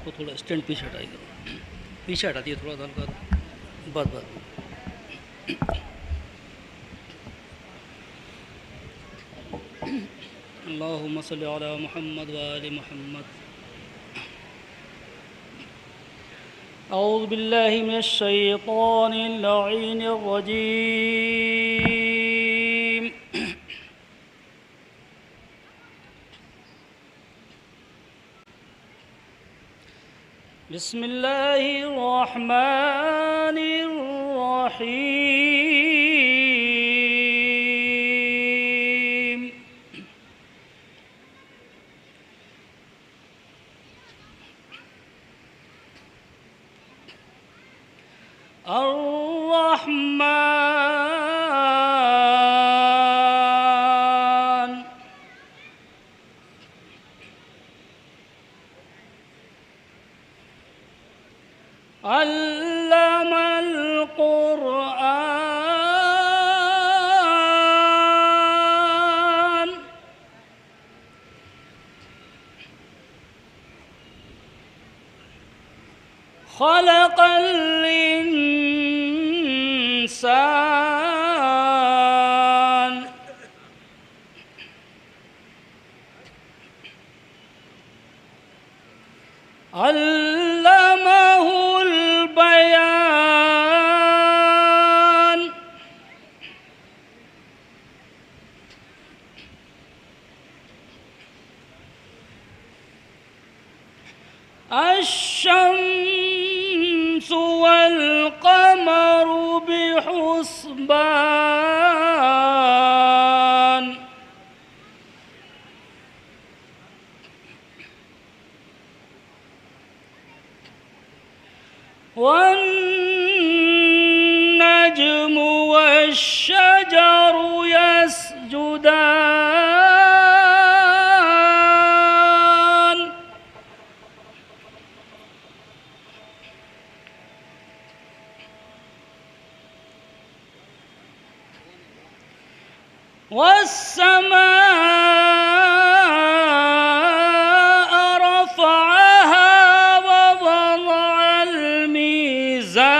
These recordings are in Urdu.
کو تھوڑا اسٹینڈ پیچھے ہٹائی کرو، پیچھے ہٹا دیے تھوڑا سا ہلکا، بس بس. اللہم صلی علی محمد وآل محمد. اعوذ باللہ من الشیطان اللعین الرجیم. بسم اللہ الرحمن الرحیم. الرحمن علم القرآن خلق الإنسان علمه البيان الشمس والقمر بحسبان والنجم والشجر يسجدان والسماء رفعها ووضع الميزان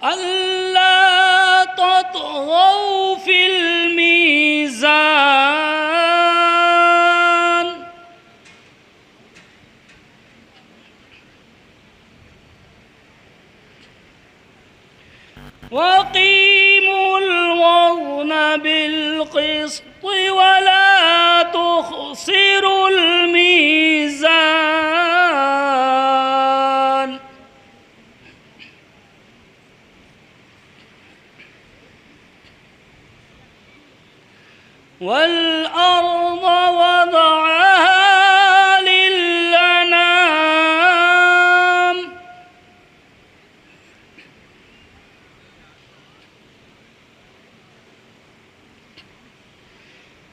ألا تطغوا في الميزان وأقيموا الوزن بالقسط ولا تخسروا الميزان والأرض وضعها للأنام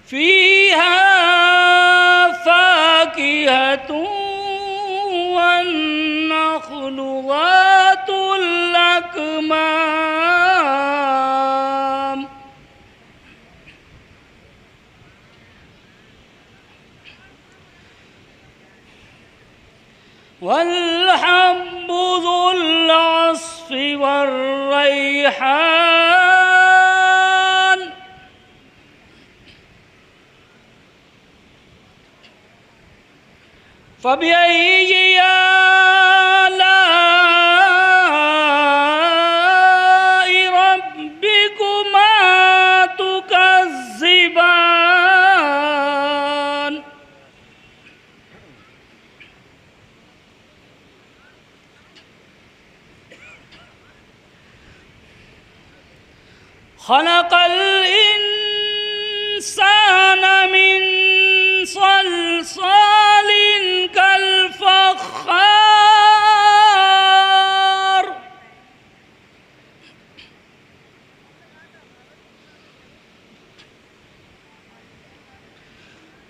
فيها فاكهة والنخل ذات الأكمام والحب ذو العصف والريحان فبأي آلاء ربكما تكذبان خلق الإنسان من صلصال كالفخار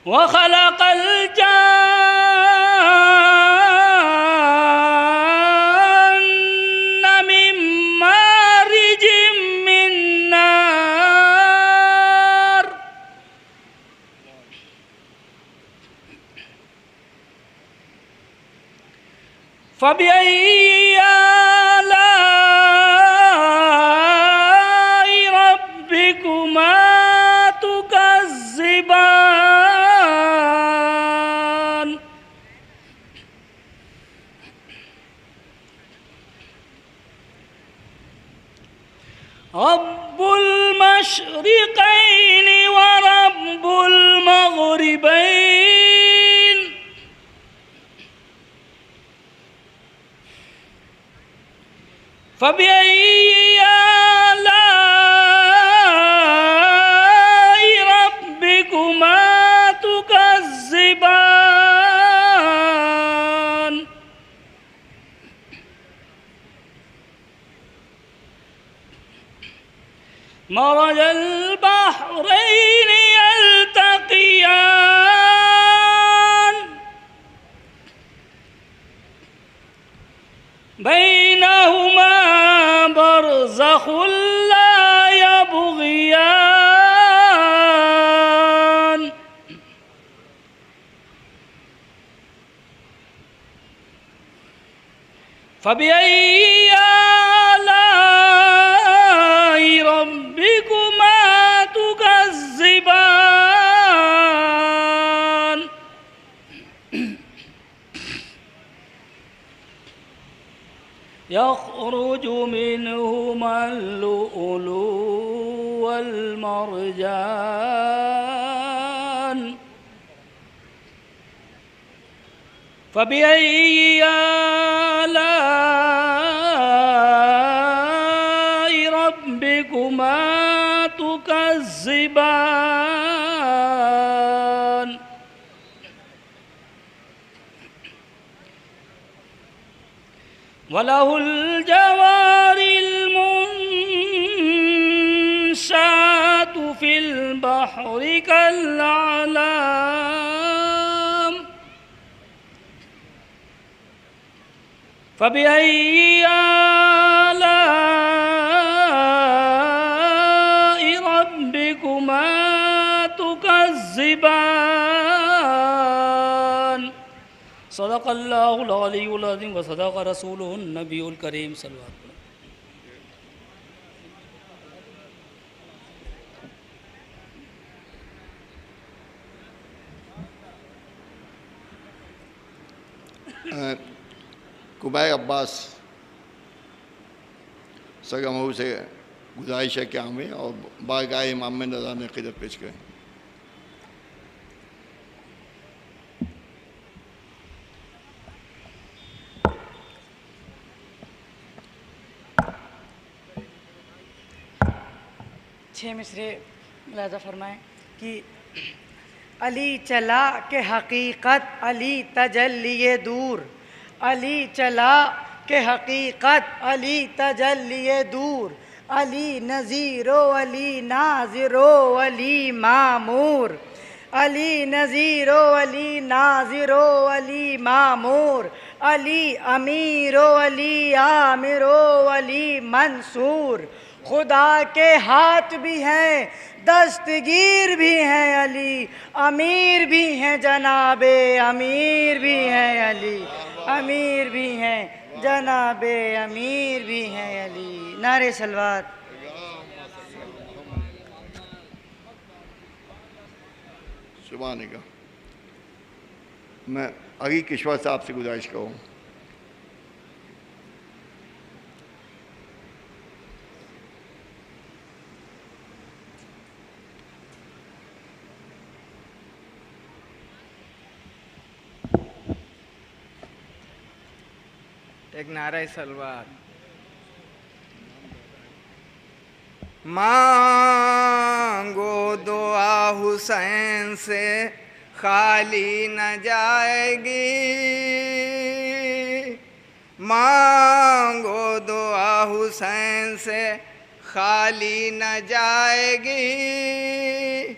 وخلق الجان من مارج فبأي آلاء ربكما تكذبان رب المشرقين ورب المغربين فبأي آلاء ربكما تكذبان مرج البحرين يلتقيان بينهما برزخ لا يبغيان فبأي آلاء ربكما تكذبان يخرج منهما اللؤلؤ والمرجان فبأي آلاء ربكما تكذبان وله الجوار المنشآت في البحر كالأعلام فبأي آلاء ربكما تكذبان صدق اللہ العلی العظیم وصدق رسولہ النبی الکریم صلی اللہ علیہ وسلم. قبائے عباس سگا مئو سے گزارش ہے کہ ہمیں اور بارگاہ امام میں نذرانہ عقیدت پیش کریں. چھ مصرے ملاحظہ فرمائیں کہ علی چلا کہ حقیقت علی تجلی دور، علی چلا کہ حقیقت علی تجلی دور، علی نذیر و علی ناظر و علی معمور، علی نذیر و علی ناظر و علی معمور، علی امیر و علی عامر و علی منصور، خدا کے ہاتھ بھی ہیں دستگیر بھی ہیں علی، امیر بھی ہیں جناب امیر بھی ہیں علی، امیر بھی ہیں جناب امیر بھی ہیں علی. نعرہ صلوات. سبحانک. میں علی کشور صاحب سے گزارش کروں. ایک نعرہ سلوات. مانگو دعا حسین سے خالی نہ جائے گی، مانگو دعا حسین سے خالی نہ جائے گی،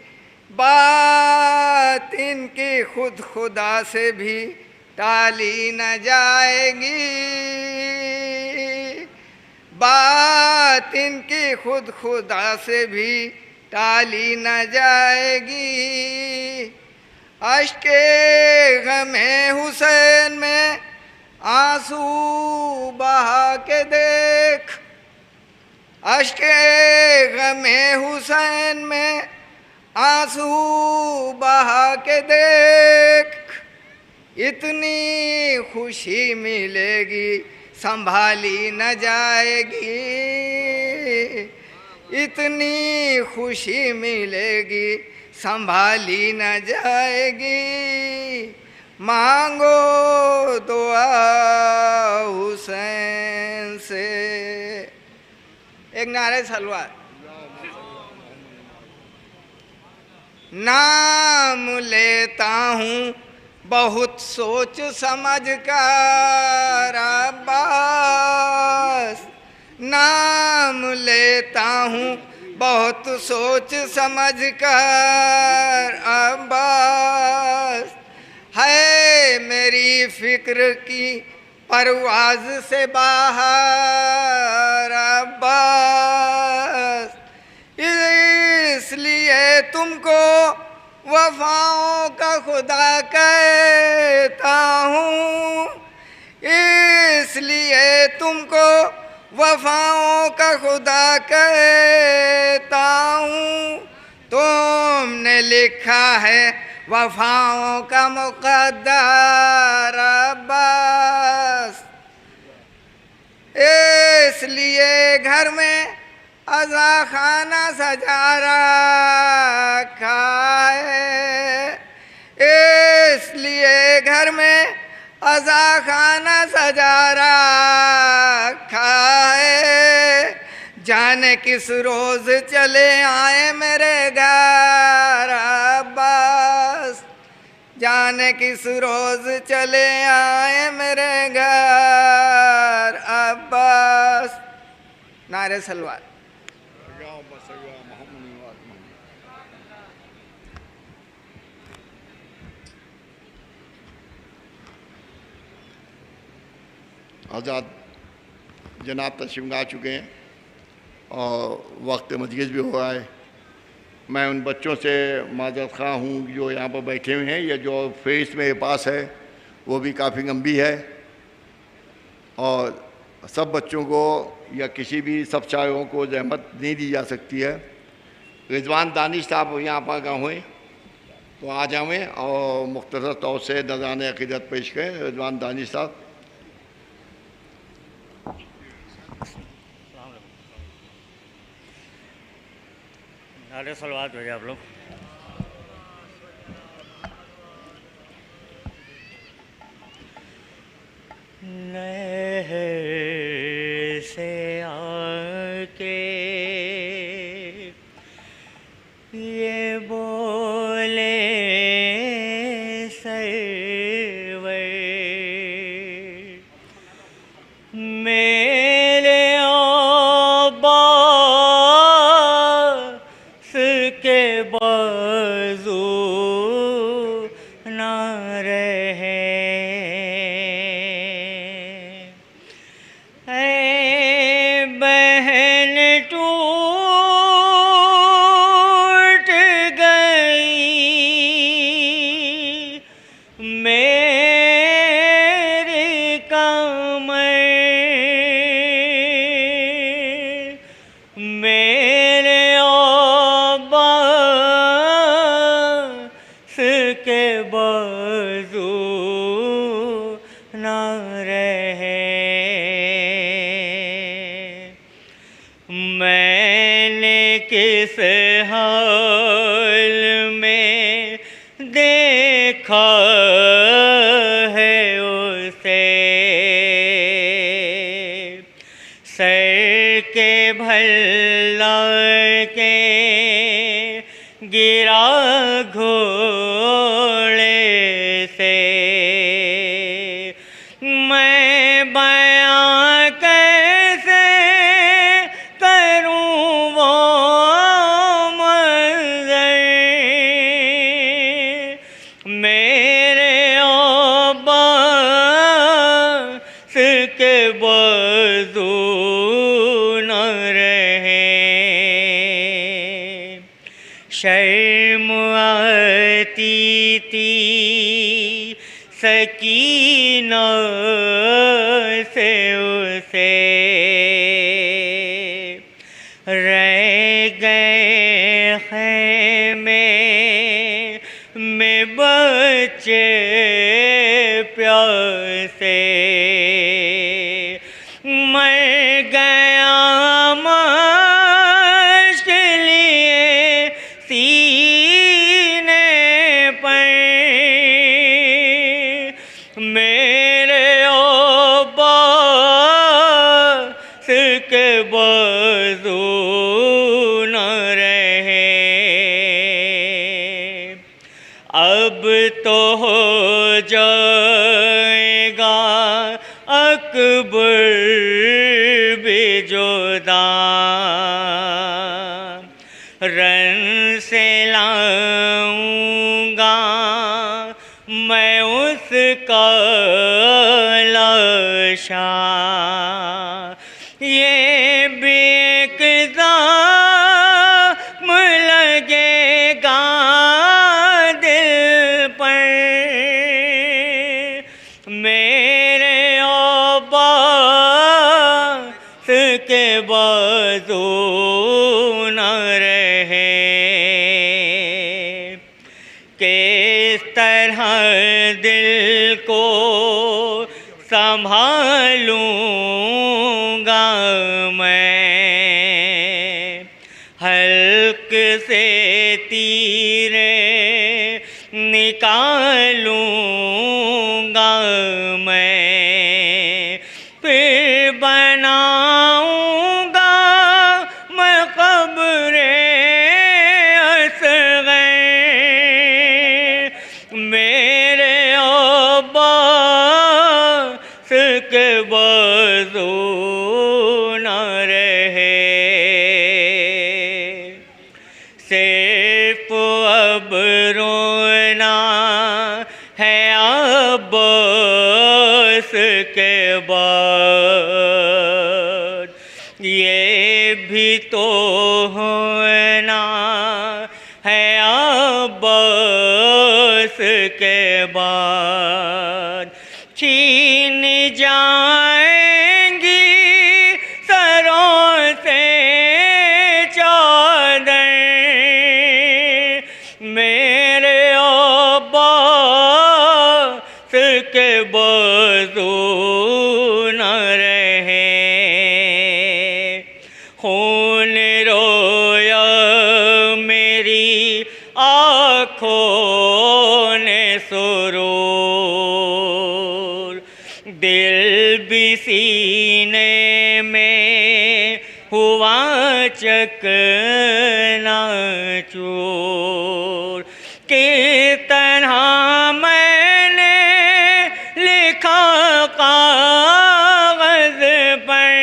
بات ان کی خود خدا سے بھی ٹالی نہ جائے گی، بات ان کی خود خدا سے بھی ٹالی نہ جائے گی. اشک غم حسین میں آنسو بہا کے دیکھ، اشک غم حسین میں آنسو بہا کے دیکھ، اتنی خوشی ملے گی سنبھالی نہ جائے گی، اتنی خوشی ملے گی سنبھالی نہ جائے گی، مانگو دعا حسین سے۔ ایک نعرہ سلوات۔ نام لیتا ہوں بہت سوچ سمجھ کر عباس، نام لیتا ہوں بہت سوچ سمجھ کر عباس، ہے میری فکر کی پرواز سے باہر عباس، اس لیے تم کو وفاؤں کا خدا کہتا ہوں، اس لیے تم کو وفاؤں کا خدا کہتا ہوں، تم نے لکھا ہے وفاؤں کا مقدر عباس، اس لیے گھر میں عزا خانہ سجا رکھا ہے، اس لیے گھر میں عزا خانہ سجا رکھا ہے، جانے کس روز چلے آئے میرے گھر عباس، جانے کس روز چلے آئے میرے گھر عباس۔ نعرہ سلوات۔ آزاد جناب تشریف لا چکے ہیں اور وقت مجلس بھی ہو رہا ہے، میں ان بچوں سے معذرت خواہ ہوں جو یہاں پر بیٹھے ہوئے ہیں، یہ جو فیس میرے پاس ہے وہ بھی کافی لمبی ہے، اور سب بچوں کو یا کسی بھی سب شاعروں کو زحمت نہیں دی جا سکتی ہے۔ رضوان دانش صاحب یہاں پر گئے ہوئے تو آ جائیں اور مختصر طور سے نذرانِ عقیدت پیش کریں۔ رضوان دانش صاحب۔ نعرہ صلوات بھیجے آپ لوگ۔ نہر سے آ کے یہ بولے سرور، میرے عباس کے بازو نہ رہے، اے بہن ٹوٹ گئی میری کمر، میرے عباس کے بازو نہ رہے، میں نے کس حال میں دیکھا ہے اسے، سر کے بھلا کے گرا گھوڑے سے، میں بیاں کیسے کروں وہ منظر، میرے عباس کے بازو نہ رہے، شرم آتی تھی سکینہ سے اسے رہ گئے خیمے میں بچے پیاسے مر گیا مشق لیے سینے پر میرے عباس کے بازو نہ رہے اب تو ہو جائے گا اکبر بھی جدا رن سے لاؤں گا میں اس کا لاشا یہ بھی ایک زخم لگے گا دل پر میرے عباس کے بازو نہ رہے کس طرح دل کو سنبھالوں گا میں حلق سے تیرے نکالوں گا میں پھر بناؤں گا میں قبر اصغر میرے عباس کے بازو نہ رہے صرف اب رونا ہے عباس کے بعد یہ بھی تو ہونا ہے عباس کے بعد چھین جائیں گی سروں سے چادر میرے عباس کے بازو نہ رہے خون رویا میری آنکھوں نے سرور دل بھی سینے میں ہوا چکنا چور کس طرح میں نے لکھا کاغذ پر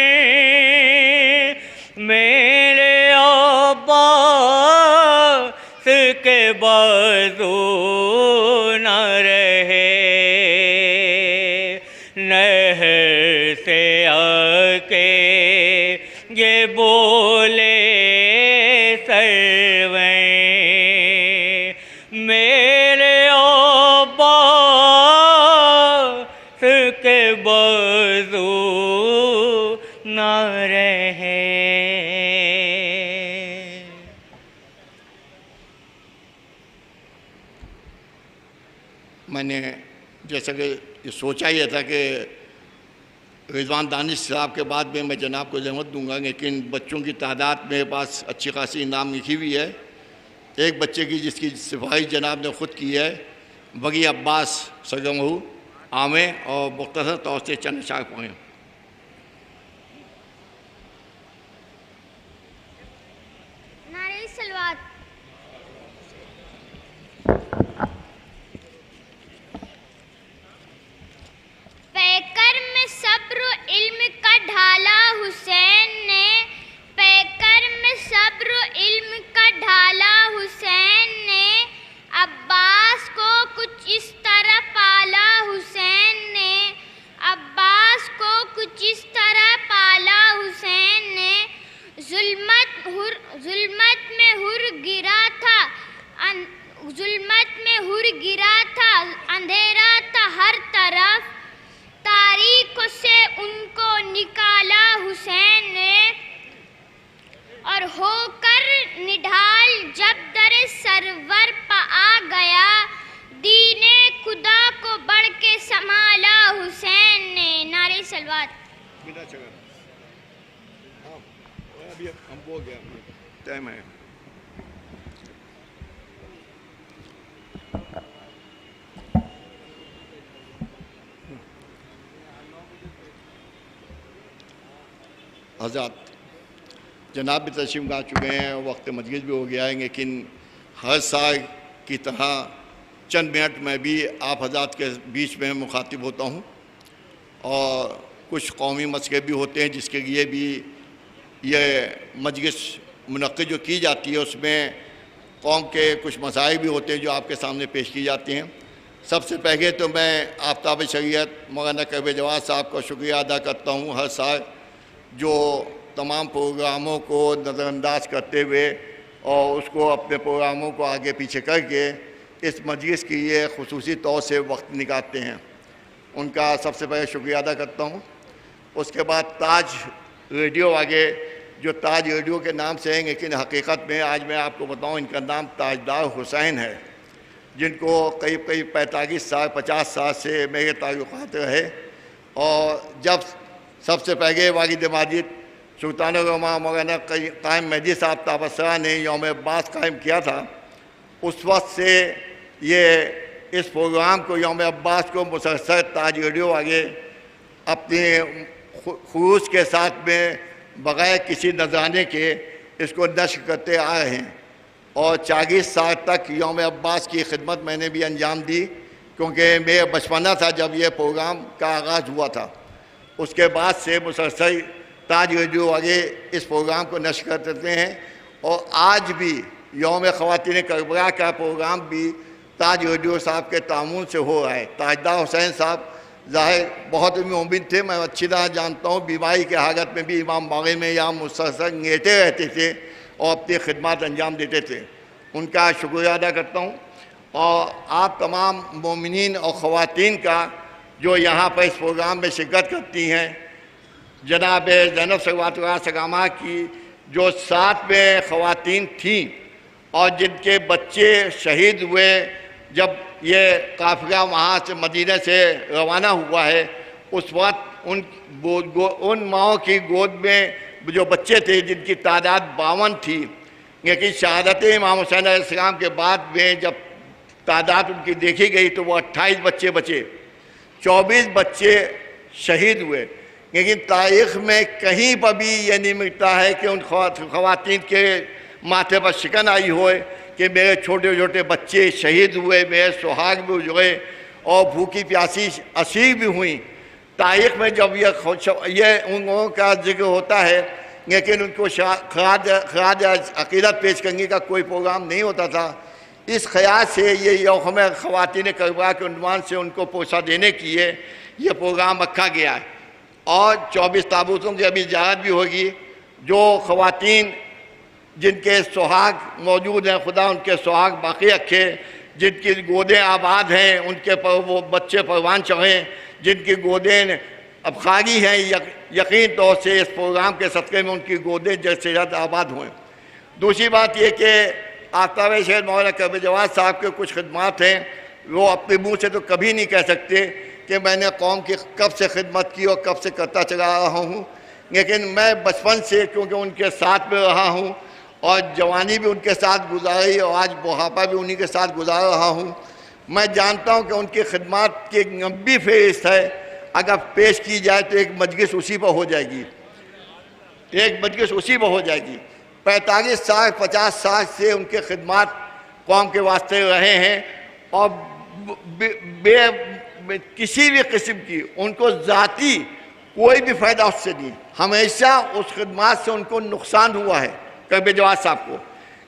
میرے عباس کے بازو نہ رہے نہر سے آ کے یہ بولے سرور میرے عباس کے بازو نہ رہے میں نے جیسا کہ یہ سوچا یہ تھا کہ رضوان دانش صاحب کے بعد میں جناب کو زحمت دوں گا لیکن بچوں کی تعداد میرے پاس اچھی خاصی نام لکھی ہوئی ہے ایک بچے کی جس کی صفائی جناب نے خود کی ہے بغی عباس سگمہو عامے اور مختصر طور سے چند اشعار پڑھیں نعرہ صلوات پیکر میں صبر و علم کا ڈھالا حسین نے پیکر میں صبر و علم کا ڈھالا حسین نے عباس کو کچھ اس طرح پالا حسین نے عباس کو کچھ اس طرح پالا حسین نے ظلمت میں ہر گرا تھا ظلمت میں ہر گرا تھا اندھیرا تھا ہر طرف تاریخ سے ان کو نکالا حسین نے، اور ہو کر نڈھال جب در سرور پہ آ گیا، دین خدا کو بڑھ کے سنبھالا حسین نے۔ نعرہ صلوات۔ ابھی ہم ہو گیا ٹائم ہے۔ حضرات جناب بھی تشریف لا چکے ہیں، وقت مجلس بھی ہو گیا ہے، لیکن ہر سال کی طرح چند منٹ میں بھی آپ حضرات کے بیچ میں مخاطب ہوتا ہوں، اور کچھ قومی مسئلے بھی ہوتے ہیں جس کے لیے بھی یہ مجلس منعقد جو کی جاتی ہے، اس میں قوم کے کچھ مسائل بھی ہوتے ہیں جو آپ کے سامنے پیش کی جاتے ہیں۔ سب سے پہلے تو میں آفتاب شریعت مولانا کرب جواد صاحب کا شکریہ ادا کرتا ہوں، ہر سال جو تمام پروگراموں کو نظر انداز کرتے ہوئے اور اس کو اپنے پروگراموں کو آگے پیچھے کر کے اس مجلس کے لیے خصوصی طور سے وقت نکالتے ہیں، ان کا سب سے پہلے شکریہ ادا کرتا ہوں۔ اس کے بعد تاج ریڈیو آگے، جو تاج ریڈیو کے نام سے ہیں، لیکن حقیقت میں آج میں آپ کو بتاؤں ان کا نام تاجدار حسین ہے، جن کو قریب 45 سال 50 سال سے میرے تعلقات رہے، اور جب سب سے پہلے والد ماجد سلطان العلماء مولانا قائم مہدی صاحب تابستہ نے یوم عباس قائم کیا تھا، اس وقت سے یہ اس پروگرام کو یوم عباس کو مسلسل تاج ریڈیو آگے اپنے خروج کے ساتھ میں بغیر کسی نذرانے کے اس کو نشر کرتے آ رہے ہیں، اور 40 سال تک یوم عباس کی خدمت میں نے بھی انجام دی، کیونکہ میرا بچپنا تھا جب یہ پروگرام کا آغاز ہوا تھا۔ اس کے بعد سے مسلسل تاج ریڈیو آگے اس پروگرام کو نشر کرتے ہیں، اور آج بھی یوم خواتین کربلا کا پروگرام بھی تاج ریڈیو صاحب کے تعاون سے ہو رہا ہے۔ تاجدار حسین صاحب ظاہر بہت امید تھے، میں اچھی طرح جانتا ہوں، بیماری کے حالت میں بھی امام باغی میں یہاں مسلسل لیٹے رہتے تھے اور اپنی خدمات انجام دیتے تھے، ان کا شکریہ ادا کرتا ہوں۔ اور آپ تمام مومنین اور خواتین کا جو یہاں پر اس پروگرام میں شرکت کرتی ہیں، جناب زینب صلوات اللہ سلامہ کی جو 7 میں خواتین تھیں اور جن کے بچے شہید ہوئے جب یہ قافلہ وہاں سے مدینہ سے روانہ ہوا ہے، اس وقت ان ماؤں کی گود میں جو بچے تھے جن کی تعداد 52 تھی، لیکن شہادت امام حسین علیہ السلام کے بعد میں جب تعداد ان کی دیکھی گئی تو وہ 28 بچے بچے، 24 بچے شہید ہوئے، لیکن تاریخ میں کہیں پر بھی یہ نہیں ملتا ہے کہ ان خواتین کے ماتھے پر شکن آئی ہوئے کہ میرے چھوٹے چھوٹے بچے شہید ہوئے، میرے سہاگ بھی اجڑے اور بھوکی پیاسی اسیر بھی ہوئیں۔ تاریخ میں جب یہ ان لوگوں کا ذکر ہوتا ہے، لیکن ان کو خراج عقیدت پیش کرنے کا کوئی پروگرام نہیں ہوتا تھا۔ اس خیال سے یہ یوم خواتین کربلا کے عنوان سے ان کو پوسا دینے کی یہ پروگرام رکھا گیا ہے، اور 24 تابوتوں کی ابھی زیارت بھی ہوگی۔ جو خواتین جن کے سہاگ موجود ہیں، خدا ان کے سہاگ باقی رکھے، جن کی گودیں آباد ہیں ان کے پر وہ بچے پروان چڑھیں، جن کی گودیں اب خالی ہیں، یقین طور سے اس پروگرام کے صدقے میں ان کی گودیں جلد سے جلد آباد ہوئیں۔ دوسری بات یہ کہ آفتاب شہید مولانا کرب جواد صاحب کے کچھ خدمات ہیں، وہ اپنے منہ سے تو کبھی نہیں کہہ سکتے کہ میں نے قوم کی کب سے خدمت کی اور کب سے کرتا چلا رہا ہوں، لیکن میں بچپن سے کیونکہ ان کے ساتھ میں رہا ہوں اور جوانی بھی ان کے ساتھ گزاری اور آج بڑھاپا بھی انہی کے ساتھ گزار رہا ہوں، میں جانتا ہوں کہ ان کی خدمات کی ایک لمبی فہرست ہے، اگر پیش کی جائے تو ایک مجلس اسی پر ہو جائے گی، 45 سال 50 سال سے ان کے خدمات قوم کے واسطے رہے ہیں، اور کسی بھی قسم کی ان کو ذاتی کوئی بھی فائدہ اس سے نہیں، ہمیشہ اس خدمات سے ان کو نقصان ہوا ہے کرب جواد صاحب کو،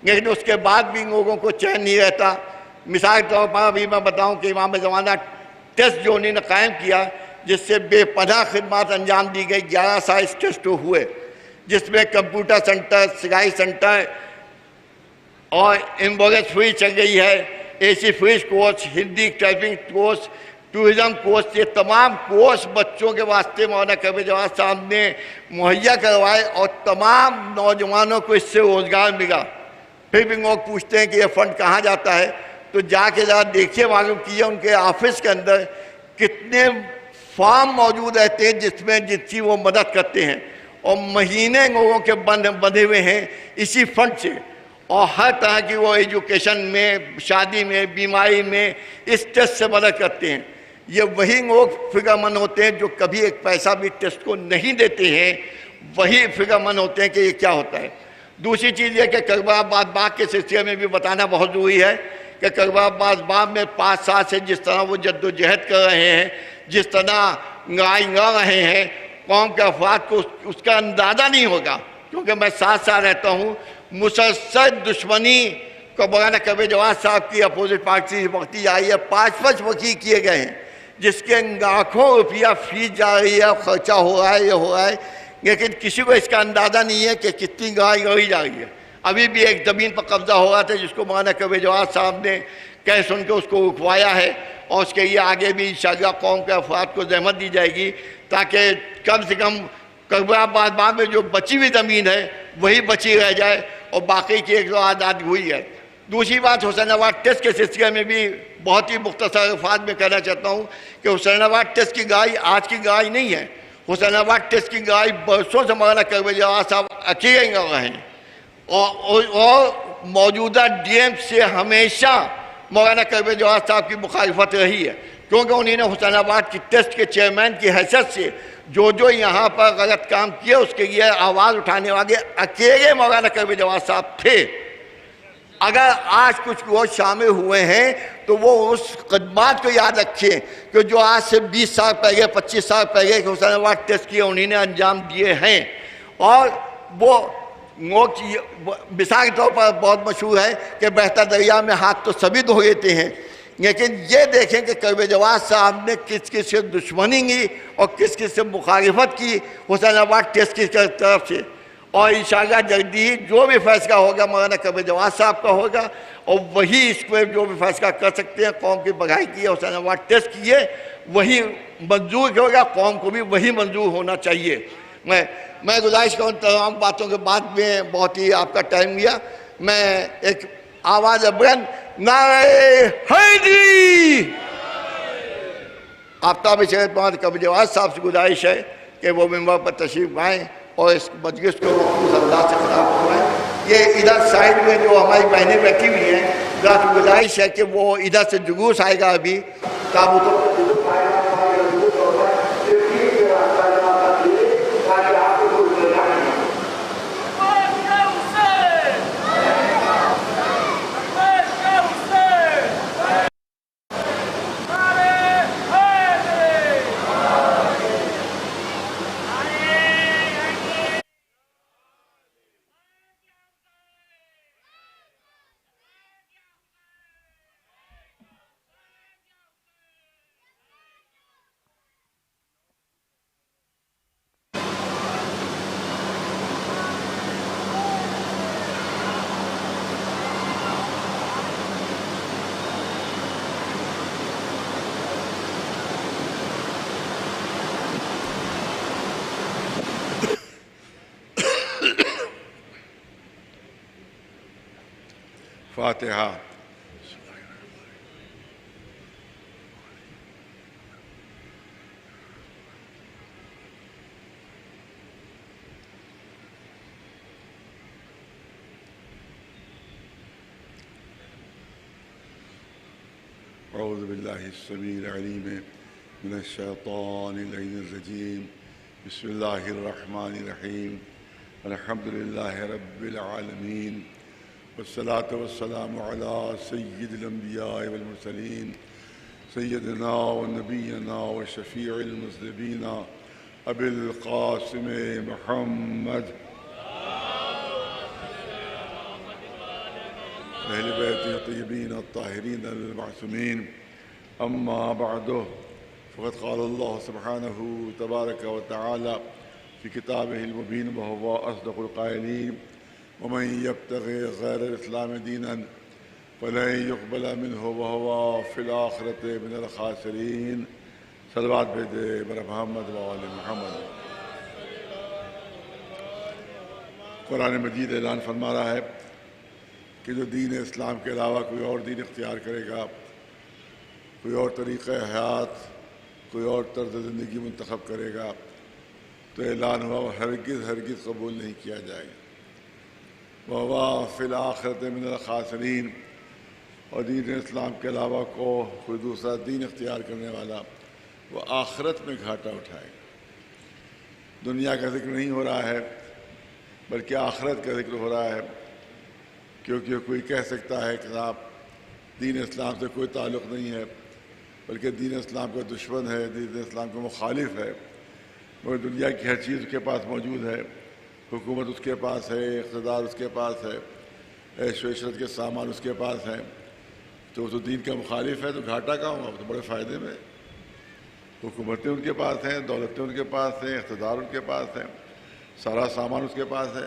لیکن اس کے بعد بھی لوگوں کو چین نہیں رہتا۔ مثال کے طور پر ابھی میں بتاؤں کہ امام زمانہ ٹیسٹ جو انہوں نے قائم کیا، جس سے بے پناہ خدمات انجام دی گئی، 11 سال اس ٹیسٹ ہوئے، جس میں کمپیوٹر سینٹر، سلائی سینٹر اور ایمبولینس فری چل گئی ہے، A C fridge course, Hindi typing course, tourism course, یہ تمام کورس بچوں کے واسطے مولانا کبیر جواد صاحب نے مہیا کروائے اور تمام نوجوانوں کو اس سے روزگار ملا۔ پھر بھی لوگ پوچھتے ہیں کہ یہ فنڈ کہاں جاتا ہے، تو جا کے ذرا دیکھیے، معلوم کیجیے ان کے آفس کے اندر کتنے فارم موجود رہتے ہیں جن کی وہ مدد کرتے ہیں، اور مہینے لوگوں کے بندھے ہوئے ہیں اسی فنڈ سے، اور ہر طرح کی وہ ایجوکیشن میں، شادی میں، بیماری میں اس ٹیسٹ سے مدد کرتے ہیں۔ یہ وہی لوگ فکر مند ہوتے ہیں جو کبھی ایک پیسہ بھی ٹیسٹ کو نہیں دیتے ہیں، وہی فکر مند ہوتے ہیں کہ یہ کیا ہوتا ہے۔ دوسری چیز یہ کہ کربلا آباد باغ کے سلسلے میں بھی بتانا بہت ضروری ہے کہ کربلا آباد باغ میں 5 سال سے جس طرح وہ جد و جہد کر رہے ہیں، جس طرح لڑائی لڑ رہے ہیں، قوم کے افراد کو اس کا اندازہ نہیں ہوگا، کیونکہ میں 7 سال رہتا ہوں۔ مسلسل دشمنی کو مولانا کبیر جواد صاحب کی اپوزٹ پارٹی سے بڑھتی جا رہی ہے۔ 5 وکیل کیے گئے ہیں جس کے لاکھوں روپیہ فیس جا رہی ہے، خرچہ ہو رہا ہے، یہ ہو رہا ہے، لیکن کسی کو اس کا اندازہ نہیں ہے کہ کتنی لڑائی لڑی جا رہی ہے۔ ابھی بھی ایک زمین پر قبضہ ہو رہا تھا جس کو مولانا کبیر جواد صاحب نے کہہ سن کے اس کو رکوایا ہے، اور اس کے لیے آگے بھی انشاءاللہ قوم کے افراد کو زحمت دی جائے گی تاکہ کم سے کم کربلا آباد باغ میں جو بچی ہوئی زمین ہے وہی بچی رہ جائے، اور باقی کی ایک آزاد ہوئی ہے۔ دوسری بات حسین آباد ٹیسٹ کے سلسلے میں بھی بہت ہی مختصر الفاظ میں کہنا چاہتا ہوں کہ حسین آباد ٹیسٹ کی گائے آج کی گائے نہیں ہے۔ حسین آباد ٹیسٹ کی گائے برسوں سے مولانا کبیر جواد صاحب اکیلے لڑ رہے ہیں، اور موجودہ ڈی ایم سے ہمیشہ مولانا کبیر جواد صاحب کی مخالفت رہی ہے، کیونکہ انہوں نے حسین آباد کی ٹیسٹ کے چیئرمین کی حیثیت سے جو یہاں پر غلط کام کیا اس کے لیے آواز اٹھانے والے اکیلے مولانا کبیر جواد صاحب تھے۔ اگر آج کچھ لوگ شامل ہوئے ہیں تو وہ اس خدمات کو یاد رکھیں کہ جو آج سے 20 سال پہلے، 25 سال پہلے کہ حسین آباد ٹیسٹ کیا انہوں نے انجام دیے ہیں، اور وہ لوگ مثال کے طور پر بہت مشہور ہے کہ بہتا دریا میں ہاتھ تو سبھی دھو لیتے ہیں، لیکن یہ دیکھیں کہ کبیر جواد صاحب نے کس کس سے دشمنی کی اور کس کس سے مخالفت کی حسین آباد ٹیسٹ کی طرف سے، اور انشاءاللہ جلدی ہی جو بھی فیصلہ ہوگا مولانا کبیر جواد صاحب کا ہوگا، اور وہی اس پہ جو بھی فیصلہ کر سکتے ہیں، قوم کی بھلائی کی ہے، حسین آباد ٹیسٹ کیے، وہی منظور ہوگا، قوم کو بھی وہی منظور ہونا چاہیے۔ میں گزارش کروں تمام باتوں کے بعد میں بہت ہی آپ کا ٹائم لیا، میں ایک آواز بلند نعرہ حیدری آفتاب شریعت مولانا کبیر جواد صاحب سے گزارش ہے کہ وہ منبر پر تشریف لائیں اور اس مجلس کو مخصوص انداز سے خطاب کریں۔ یہ ادھر سائڈ میں جو ہماری بہنیں بیٹھی ہوئی ہیں، ذرا گزارش ہے کہ وہ ادھر سے جلوس آئے گا، ابھی تابوتوں کا جلوس آئے گا، فاتحہ۔ اعوذ باللہ السمیع العلیم من الشیطان اللعین الرجیم، بسم اللہ الرحمن الرحیم، الحمد للہ رب العالمین، والصلاة والسلام على سید الانبیاء والمرسلین، سیدنا و نبینا و شفیع المذنبین ابی القاسم محمد اہل بیت الطیبین الطاہرین المعصومین، اما بعد فقد قال اللہ سبحانہ تبارک و تعالی فی کتابہ المبین وہو اصدق القائلین، ومن یبتغی غیر الاسلام دینا فلن يقبل منه وهو في الآخرة من الخاسرين. صلوات بھیجے بر محمد و آل محمد. قرآن مجید اعلان فرما رہا ہے کہ جو دین اسلام کے علاوہ کوئی اور دین اختیار کرے گا، کوئی اور طریقہ حیات، کوئی اور طرز زندگی منتخب کرے گا، تو اعلان ہوا وہ ہرگز قبول نہیں کیا جائے گا. وَهُوَ فِي الْآخِرَةِ مِنَ الْخَاسِرِينَ. اور دین اسلام کے علاوہ کو کوئی دوسرا دین اختیار کرنے والا وہ آخرت میں گھاٹا اٹھائے گا. دنیا کا ذکر نہیں ہو رہا ہے بلکہ آخرت کا ذکر ہو رہا ہے، کیونکہ کوئی کہہ سکتا ہے کہ صاحب دین اسلام سے کوئی تعلق نہیں ہے بلکہ دین اسلام کا دشمن ہے، دین اسلام کا مخالف ہے، مگر دنیا کی ہر چیز اس کے پاس موجود ہے، حکومت اس کے پاس ہے، اقتدار اس کے پاس ہے، عیش و عشرت کے سامان اس کے پاس ہیں، تو دین کا مخالف ہے تو گھاٹا کہاں ہوگا؟ تو بڑے فائدے میں. حکومتیں ان کے پاس ہیں، دولتیں ان کے پاس ہیں، اقتدار ان کے پاس ہیں، سارا سامان اس کے پاس ہے.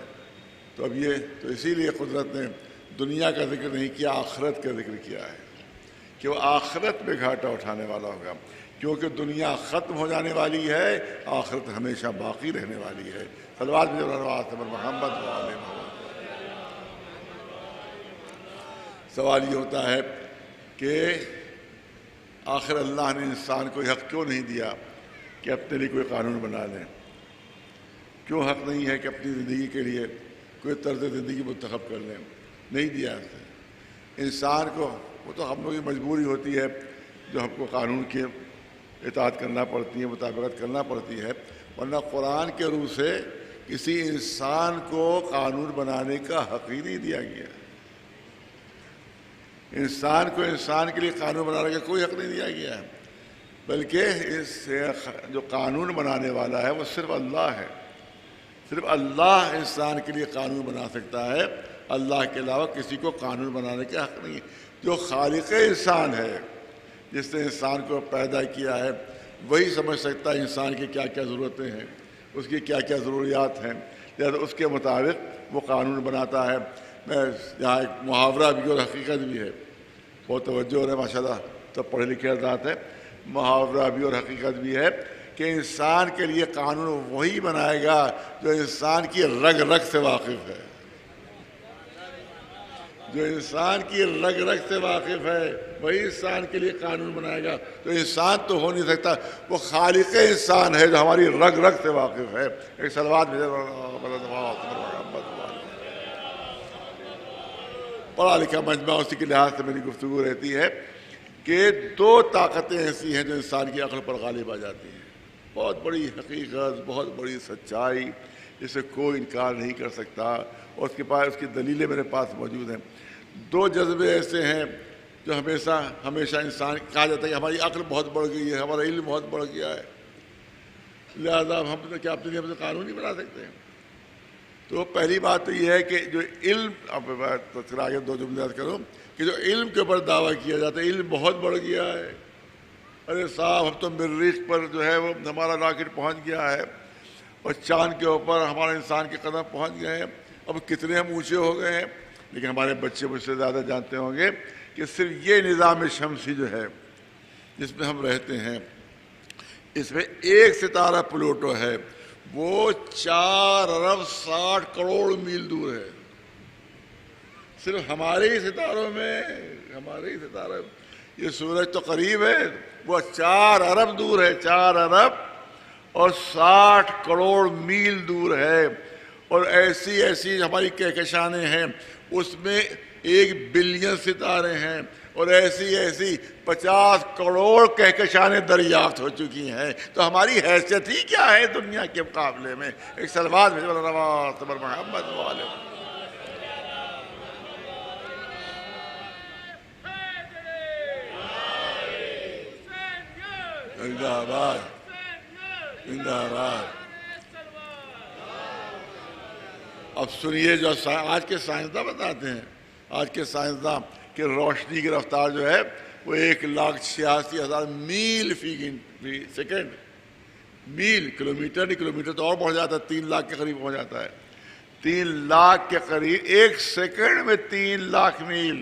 تو اب یہ تو اسی لیے قدرت نے دنیا کا ذکر نہیں کیا، آخرت کا ذکر کیا ہے کہ وہ آخرت میں گھاٹا اٹھانے والا ہوگا، کیونکہ دنیا ختم ہو جانے والی ہے، آخرت ہمیشہ باقی رہنے والی ہے. صلوات بر محمد و آل محمد. سوال یہ ہوتا ہے کہ آخر اللہ نے انسان کو حق کیوں نہیں دیا کہ اپنے لیے کوئی قانون بنا لیں؟ کیوں حق نہیں ہے کہ اپنی زندگی کے لیے کوئی طرز زندگی منتخب کر لیں؟ نہیں دیا انسان کو. وہ تو ہم لوگوں کی مجبوری ہوتی ہے جو ہم کو قانون کی اطاعت کرنا پڑتی ہے، مطابقت کرنا پڑتی ہے، ورنہ قرآن کے روح سے کسی انسان کو قانون بنانے کا حق ہی نہیں دیا گیا. انسان کو انسان کے لیے قانون بنانے کا کوئی حق نہیں دیا گیا ہے، بلکہ اس جو قانون بنانے والا ہے وہ صرف اللہ ہے. صرف اللہ انسان کے لیے قانون بنا سکتا ہے، اللہ کے علاوہ کسی کو قانون بنانے کا حق نہیں ہے. جو خالق انسان ہے، جس نے انسان کو پیدا کیا ہے، وہی سمجھ سکتا ہے انسان کی کیا کیا ضرورتیں ہیں، اس کی کیا کیا ضروریات ہیں، لہٰذا اس کے مطابق وہ قانون بناتا ہے. میں یہاں ایک محاورہ بھی اور حقیقت بھی ہے، بہت توجہ ہو رہا ہے ماشاء اللہ، تو پڑھے لکھے حضرات ہے. محاورہ بھی اور حقیقت بھی ہے کہ انسان کے لیے قانون وہی بنائے گا جو انسان کی رگ رگ سے واقف ہے. جو انسان کی رگ رگ سے واقف ہے وہی انسان کے لیے قانون بنائے گا. تو انسان تو ہو نہیں سکتا، وہ خالق انسان ہے جو ہماری رگ رگ سے واقف ہے. ایک صلوات پڑھا لکھا مجمع اسی کے لحاظ سے میری گفتگو رہتی ہے کہ دو طاقتیں ایسی ہیں جو انسان کی عقل پر غالب آ جاتی ہیں. بہت بڑی حقیقت، بہت بڑی سچائی، جسے کوئی انکار نہیں کر سکتا، اور اس کے پاس اس کی دلیلیں میرے پاس موجود ہیں. دو جذبے ایسے ہیں جو ہمیشہ انسان کہا جاتا ہے کہ ہماری عقل بہت بڑھ گئی ہے، ہمارا علم بہت بڑھ گیا ہے، لہذا ہم کیا اپنے لیے ہم سے قانون نہیں بنا سکتے ہیں. تو پہلی بات تو یہ ہے کہ جو علم، اب تذکرہ آگے دو جملے کروں کہ جو علم کے اوپر دعویٰ کیا جاتا ہے علم بہت بڑھ گیا ہے، ارے صاحب ہم تو مریخ پر جو ہے وہ ہمارا راکٹ پہنچ گیا ہے، اور چاند کے اوپر ہمارا انسان کے قدم پہنچ گئے ہیں، اب کتنے ہم اونچے ہو گئے ہیں. لیکن ہمارے بچے مجھ سے زیادہ جانتے ہوں گے کہ صرف یہ نظام شمسی جو ہے جس میں ہم رہتے ہیں، اس میں ایک ستارہ پلوٹو ہے، وہ 4 ارب 60 کروڑ میل دور ہے. صرف ہمارے ہی ستاروں میں، ہمارے ہی ستارہ، یہ سورج تو قریب ہے، وہ 4 ارب دور ہے، 4 ارب اور 60 کروڑ میل دور ہے. اور ایسی ہماری کہکشانیں ہیں، اس میں 1 بلین ستارے ہیں، اور ایسی 50 کروڑ کہکشانیں دریافت ہو چکی ہیں. تو ہماری حیثیت ہی کیا ہے دنیا کے مقابلے میں؟ ایک صلوات بر محمد والے. زندہ آباد، زندہ آباد. اب سنیے جو آج کے سائنسداں بتاتے ہیں، آج کے سائنسداں کہ روشنی کی رفتار جو ہے وہ 1,86,000 میل فی سیکنڈ. میل، کلومیٹر نہیں، کلومیٹر تو اور بڑھ جاتا ہے، 3 لاکھ کے قریب پہنچ جاتا ہے. 3 لاکھ کے قریب، 1 سیکنڈ میں 3 لاکھ میل.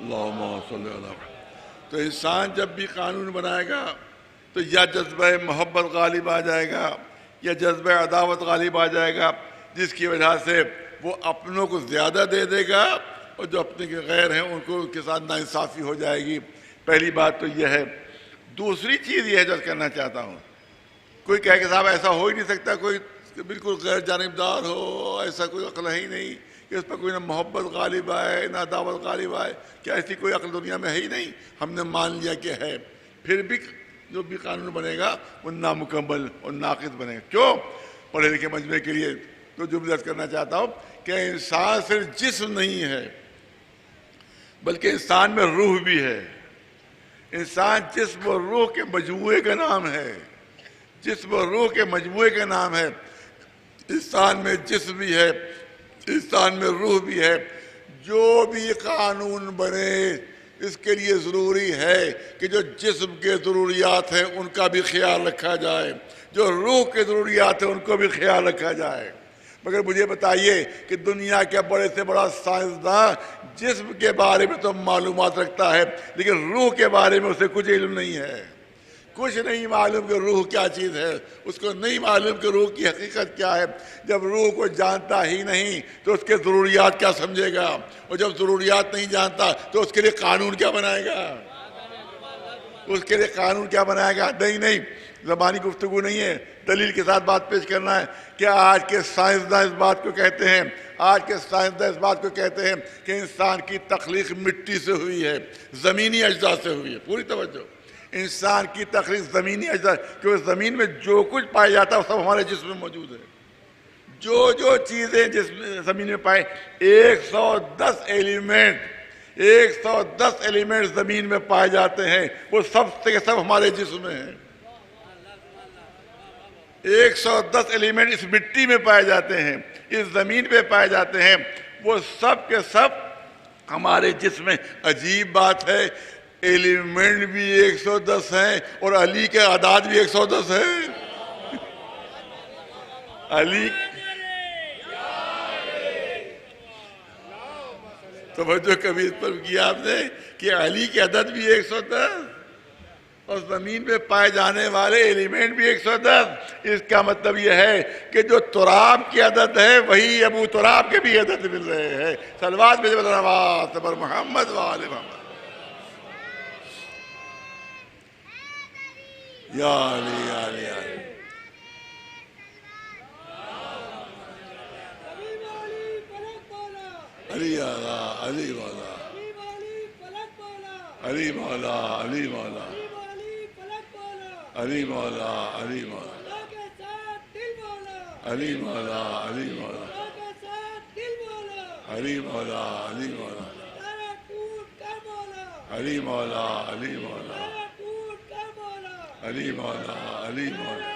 اللہم صلی اللہ علیہ وسلم۔ تو انسان جب بھی قانون بنائے گا تو یا جذبہ محبت غالب آ جائے گا یا جذبہ عداوت غالب آ جائے گا، جس کی وجہ سے وہ اپنوں کو زیادہ دے دے گا اور جو اپنے کے غیر ہیں ان کو کے ساتھ ناانصافی ہو جائے گی۔ پہلی بات تو یہ ہے۔ دوسری چیز یہ ہے کرنا چاہتا ہوں، کوئی کہے کہ صاحب ایسا ہو ہی نہیں سکتا، کوئی بالکل غیر جانبدار ہو، ایسا کوئی عقل ہے ہی نہیں کہ اس پر کوئی نہ محبت غالب آئے نہ عداوت غالب آئے، کیا ایسی کوئی عقل دنیا میں ہے ہی نہیں؟ ہم نے مان لیا کہ ہے، پھر بھی جو بھی قانون بنے گا وہ نامکمل اور ناقص بنے گا۔ کیوں؟ پڑھے لکھے مجمع کے لیے تو جملہ کرنا چاہتا ہوں کہ انسان صرف جسم نہیں ہے بلکہ انسان میں روح بھی ہے۔ انسان جسم اور روح کے مجموعے کا نام ہے، جسم اور روح کے مجموعے کا نام ہے۔ انسان میں جسم بھی ہے، انسان میں روح بھی ہے۔ جو بھی قانون بنے اس کے لیے ضروری ہے کہ جو جسم کے ضروریات ہیں ان کا بھی خیال رکھا جائے، جو روح کے ضروریات ہیں ان کو بھی خیال رکھا جائے۔ مگر مجھے بتائیے کہ دنیا کے بڑے سے بڑا سائنسداں جسم کے بارے میں تو معلومات رکھتا ہے لیکن روح کے بارے میں اسے کچھ علم نہیں ہے، کچھ نہیں معلوم کہ روح کیا چیز ہے، اس کو نہیں معلوم کہ روح کی حقیقت کیا ہے۔ جب روح کو جانتا ہی نہیں تو اس کے ضروریات کیا سمجھے گا، اور جب ضروریات نہیں جانتا تو اس کے لیے قانون کیا بنائے گا، اس کے لیے قانون کیا بنائے گا؟ نہیں، زبانی گفتگو نہیں ہے، دلیل کے ساتھ بات پیش کرنا ہے کہ آج کے سائنسداں اس بات کو کہتے ہیں، آج کے سائنسداں اس بات کو کہتے ہیں کہ انسان کی تخلیق مٹی سے ہوئی ہے، زمینی اجزاء سے ہوئی ہے۔ پوری توجہ، انسان کی تخلیق زمینی اجزاء، کیونکہ زمین میں جو کچھ پایا جاتا ہے وہ سب ہمارے جسم میں موجود ہے۔ جو چیزیں جسم زمین میں پائے، 110 ایلیمنٹ زمین میں پائے جاتے ہیں، وہ سب کے سب ہمارے جسم میں ہیں۔ 110 ایلیمنٹ اس مٹی میں پائے جاتے ہیں، اس زمین پہ پائے جاتے ہیں، وہ سب کے سب ہمارے جسم میں۔ عجیب بات ہے، ایلیمنٹ بھی 110 ہیں اور علی کے اعداد بھی 110 ہیں۔ علی توجہ کبھی اس پر کیا آپ نے کہ علی کی عدد بھی 110 اور زمین پہ پائے جانے والے ایلیمنٹ بھی 110۔ اس کا مطلب یہ ہے کہ جو تراب کی عدد ہے وہی ابو تراب کے بھی عدد مل رہے ہیں۔ صلوات بھیجو اللہ پر محمد وآل محمد۔ یا علی یا علی یا علی۔ علی والا علی والا علی مولا علی مولا علی مولا علی مولا علی مولا علی مولا علی مولا علی مولا علی مولا علی مولا علی مولا علی مولا۔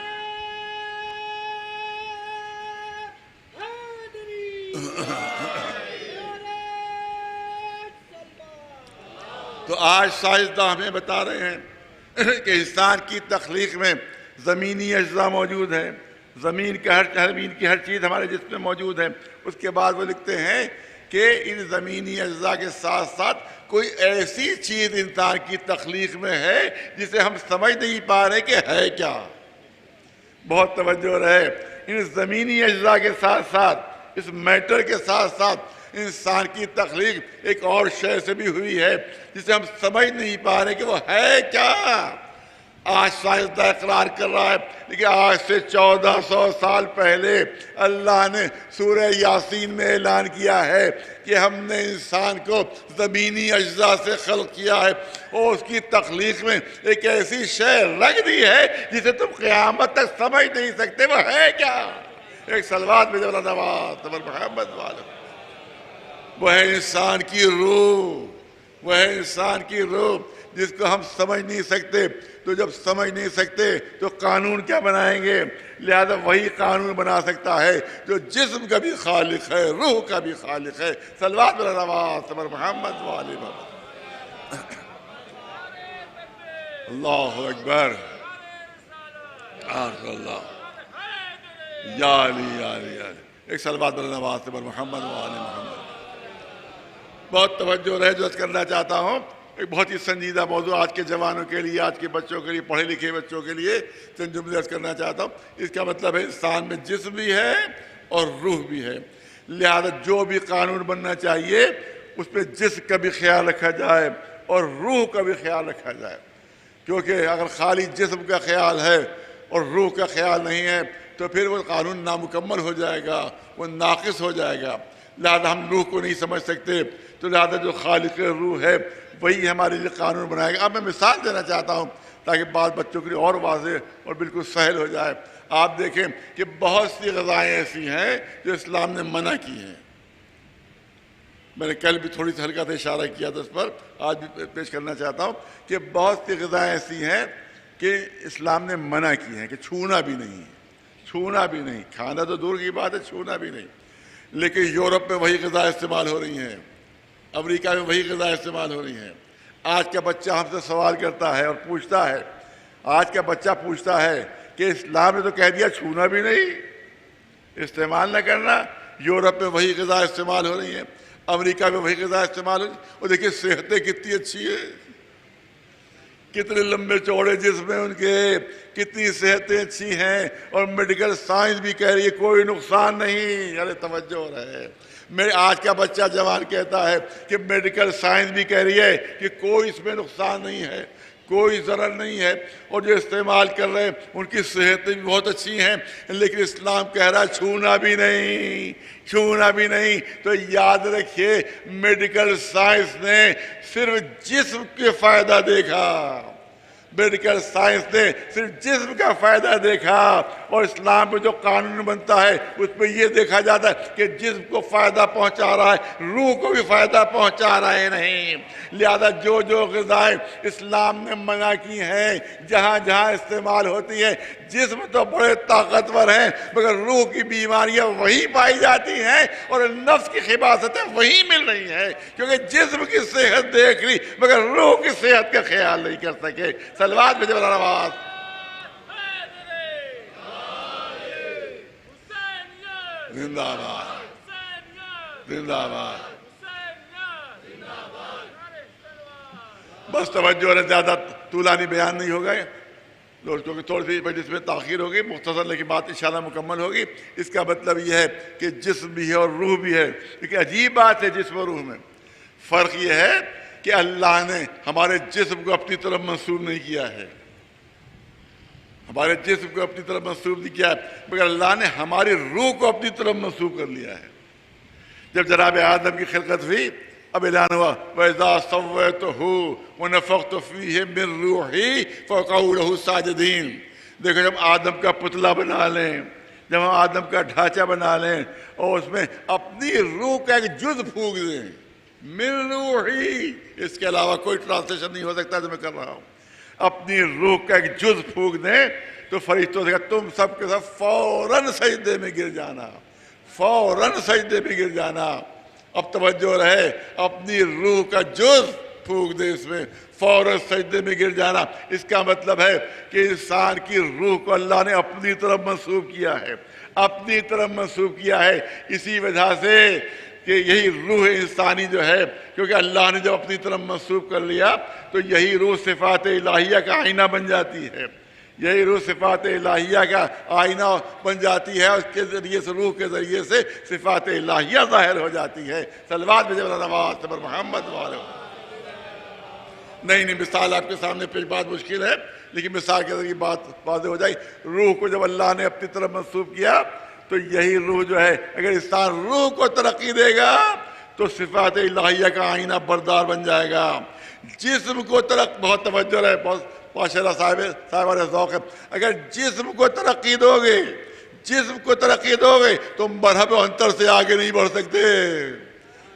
تو آج سائنسداں ہمیں بتا رہے ہیں کہ انسان کی تخلیق میں زمینی اجزاء موجود ہیں، زمین کی ہر چیز ہمارے جسم میں موجود ہے۔ اس کے بعد وہ لکھتے ہیں کہ ان زمینی اجزاء کے ساتھ ساتھ کوئی ایسی چیز انسان کی تخلیق میں ہے جسے ہم سمجھ نہیں پا رہے کہ ہے کیا۔ بہت توجہ رہے، ان زمینی اجزاء کے ساتھ ساتھ، اس میٹر کے ساتھ ساتھ انسان کی تخلیق ایک اور شے سے بھی ہوئی ہے جسے ہم سمجھ نہیں پا رہے کہ وہ ہے کیا۔ آج سائنسداں اقرار کر رہا ہے لیکن آج سے 1400 سال پہلے اللہ نے سورہ یاسین میں اعلان کیا ہے کہ ہم نے انسان کو زمینی اجزاء سے خلق کیا ہے اور اس کی تخلیق میں ایک ایسی شے رکھ دی ہے جسے تم قیامت تک سمجھ نہیں سکتے وہ ہے کیا۔ ایک صلوات میں جب نواز محمد والے، وہ ہے انسان کی روح، وہ ہے انسان کی روح جس کو ہم سمجھ نہیں سکتے۔ تو جب سمجھ نہیں سکتے تو قانون کیا بنائیں گے؟ لہذا وہی قانون بنا سکتا ہے جو جسم کا بھی خالق ہے، روح کا بھی خالق ہے۔ صلوات نواز محمد والے محمد۔ اللہ اکبر، اللہ یا علی یا علی یا علی۔ ایک صلوات نواز محمد والے محمد۔ بہت توجہ رہے جو کرنا چاہتا ہوں، ایک بہت ہی سنجیدہ موضوع آج کے جوانوں کے لیے، آج کے بچوں کے لیے، پڑھے لکھے بچوں کے لیے چند جملے عرض کرنا چاہتا ہوں۔ اس کا مطلب ہے انسان میں جسم بھی ہے اور روح بھی ہے، لہذا جو بھی قانون بننا چاہیے اس پہ جسم کا بھی خیال رکھا جائے اور روح کا بھی خیال رکھا جائے، کیونکہ اگر خالی جسم کا خیال ہے اور روح کا خیال نہیں ہے تو پھر وہ قانون نامکمل ہو جائے گا، وہ ناقص ہو جائے گا، لہذا ہم روح کو نہیں سمجھ سکتے، تو لہذا جو خالق روح ہے وہی ہمارے لیے قانون بنائے گا۔ اب میں مثال دینا چاہتا ہوں تاکہ بات بچوں کے لیے اور واضح اور بالکل سہل ہو جائے۔ آپ دیکھیں کہ بہت سی غذائیں ایسی ہیں جو اسلام نے منع کی ہیں، میں نے کل بھی تھوڑی سی ہلکا سا اشارہ کیا تھا اس پر، آج بھی پیش کرنا چاہتا ہوں کہ بہت سی غذائیں ایسی ہیں کہ اسلام نے منع کی ہیں کہ چھونا بھی نہیں، چھونا بھی نہیں، کھانا تو دور کی بات ہے، چھونا بھی نہیں، لیکن یورپ میں وہی غذائیں استعمال ہو رہی ہیں، امریکہ میں وہی غذائیں استعمال ہو رہی ہیں۔ آج کا بچہ ہم سے سوال کرتا ہے اور پوچھتا ہے، آج کا بچہ پوچھتا ہے کہ اسلام نے تو کہہ دیا چھونا بھی نہیں، استعمال نہ کرنا، یورپ میں وہی غذائیں استعمال ہو رہی ہیں، امریکہ میں وہی غذا استعمال ہو، اور دیکھیں صحتیں کتنی اچھی ہیں، کتنے لمبے چوڑے جسم ہیں ان کے، کتنی صحتیں اچھی ہیں، اور میڈیکل سائنس بھی کہہ رہی ہے کوئی نقصان نہیں۔ ارے توجہ رہے، میں آج کا بچہ جوان کہتا ہے کہ میڈیکل سائنس بھی کہہ رہی ہے کہ کوئی اس میں نقصان نہیں ہے، کوئی ضرر نہیں ہے، اور جو استعمال کر رہے ہیں ان کی صحتیں بھی بہت اچھی ہیں، لیکن اسلام کہہ رہا ہے چھونا بھی نہیں، چھونا بھی نہیں۔ تو یاد رکھیے میڈیکل سائنس نے صرف جسم کے فائدہ دیکھا، میڈیکل سائنس نے صرف جسم کا فائدہ دیکھا، اور اسلام میں جو قانون بنتا ہے اس میں یہ دیکھا جاتا ہے کہ جسم کو فائدہ پہنچا رہا ہے، روح کو بھی فائدہ پہنچا رہا ہے نہیں۔ لہذا جو جو غذائیں اسلام نے منع کی ہیں جہاں جہاں استعمال ہوتی ہیں، جسم تو بڑے طاقتور ہیں مگر روح کی بیماریاں وہی پائی جاتی ہیں اور نفس کی خباثتیں وہی مل رہی ہیں، کیونکہ جسم کی صحت دیکھ لی مگر روح کی صحت کا خیال نہیں کر سکے۔ سلوات بھیجو نواز۔ زندہ باد، زندہ باد۔ بس توجہ ہے، زیادہ طولانی بیان نہیں ہوگا کیونکہ تھوڑی سی اس میں تاخیر ہوگی، مختصر لیکن بات انشاءاللہ مکمل ہوگی۔ اس کا مطلب یہ ہے کہ جسم بھی ہے اور روح بھی ہے، لیکن عجیب بات ہے جسم اور روح میں فرق یہ ہے کہ اللہ نے ہمارے جسم کو اپنی طرف منسوب نہیں کیا ہے، ہمارے جسم کو اپنی طرف منسوب نہیں کیا ہے، مگر اللہ نے ہماری روح کو اپنی طرف منسوب کر لیا ہے۔ جب جناب آدم کی خلقت ہوئی اب اعلان ہوا وَإِذَا سَوَّيْتُهُ وَنَفَخْتُ فِيهِ مِن رُوحِي فَقَعُوا لَهُ سَاجِدِينَ۔ دیکھو جب آدم کا پتلا بنا لیں، جب ہم آدم کا ڈھانچہ بنا لیں اور اس میں اپنی روح کا ایک جز پھونک دیں، من روحی، اس کے علاوہ کوئی ٹرانسلیشن نہیں ہو سکتا جو میں کر رہا ہوں، اپنی روح کا ایک جز پھونک دیں تو فرشتوں سے کہا تم سب کے ساتھ فوراً سجدے میں گر جانا، فوراً سجدے میں گر جانا۔ اب توجہ رہے، اپنی روح کا جز پھونک دے اس میں، فوراً سجدے میں گر جانا۔ اس کا مطلب ہے کہ انسان کی روح کو اللہ نے اپنی طرف منسوب کیا ہے، اپنی طرف منسوب کیا ہے، اسی وجہ سے کہ یہی روح انسانی جو ہے، کیونکہ اللہ نے جب اپنی طرف منسوب کر لیا تو یہی روح صفات الہیہ کا آئینہ بن جاتی ہے، یہی روح صفات الہیہ کا آئینہ بن جاتی ہے، اس کے ذریعے سے، روح کے ذریعے سے صفات الہیہ ظاہر ہو جاتی ہے۔ صلوات بھیجو نواز پر محمد والے۔ نہیں مثال آپ کے سامنے پیش بات مشکل ہے لیکن مثال کے ذریعے بات واضح ہو جائے۔ روح کو جب اللہ نے اپنی طرف منسوب کیا تو یہی روح جو ہے، اگر انسان روح کو ترقی دے گا تو صفات الہیہ کا آئینہ بردار بن جائے گا۔ جسم کو بہت توجہ ہے، بہت ماشاءاللہ صاحب ذوق ہے، اگر جسم کو ترقی دو گے، جسم کو ترقی دو گے تو مرحب انتر سے آگے نہیں بڑھ سکتے۔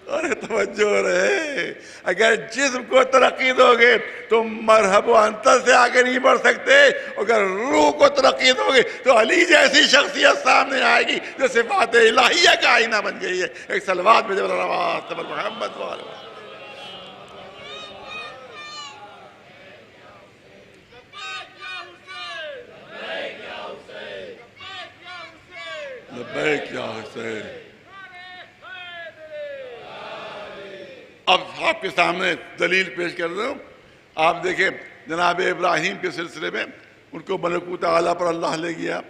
ارے توجہ رہے، اگر جسم کو ترقی دو گے تو مرحب و انتر سے آگے نہیں بڑھ سکتے، اگر روح کو ترقی دو گے تو علی جیسی شخصیت سامنے آئے گی جو صفات الہیہ کا آئینہ بن گئی ہے۔ ایک صلوات میں جب رواز محمد والے۔ لبیک یا حسین۔ اب آپ کے سامنے دلیل پیش کر رہا ہوں. آپ دیکھیں جناب ابراہیم کے سلسلے میں ان کو ملکوت اعلیٰ پر اللہ لے گیا،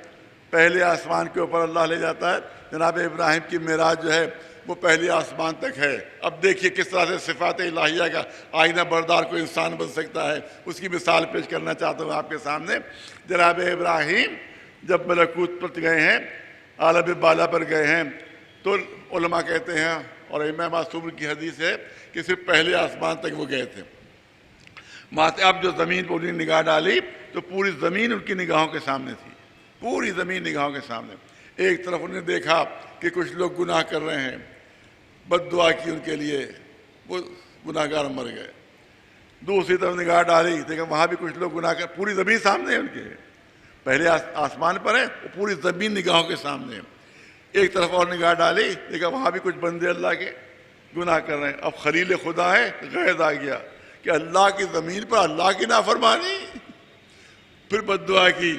پہلے آسمان کے اوپر اللہ لے جاتا ہے. جناب ابراہیم کی معراج جو ہے وہ پہلے آسمان تک ہے. اب دیکھیے کس طرح سے صفات الہیہ کا آئینہ بردار کو انسان بن سکتا ہے، اس کی مثال پیش کرنا چاہتا ہوں آپ کے سامنے. جناب ابراہیم جب ملکوت پر گئے ہیں، عالم بالا پر گئے ہیں، تو علماء کہتے ہیں اور امام معصوم کی حدیث ہے کہ صرف پہلے آسمان تک وہ گئے تھے. اب جو زمین پر انہیں نگاہ ڈالی تو پوری زمین ان کی نگاہوں کے سامنے تھی، پوری زمین نگاہوں کے سامنے. ایک طرف انہیں دیکھا کہ کچھ لوگ گناہ کر رہے ہیں، بد دعا کی ان کے لیے، وہ گناہ گار مر گئے. دوسری طرف نگاہ ڈالی، دیکھا وہاں بھی کچھ لوگ گناہ کر، پوری زمین سامنے ہے ان کے، پہلے آسمان پر ہے، وہ پوری زمین نگاہوں کے سامنے ہے. ایک طرف اور نگاہ ڈالی، دیکھا وہاں بھی کچھ بندے اللہ کے گناہ کر رہے ہیں. اب خلیل خدا ہے، غیظ آ گیا کہ اللہ کی زمین پر اللہ کی نافرمانی، پھر بد دعا کی،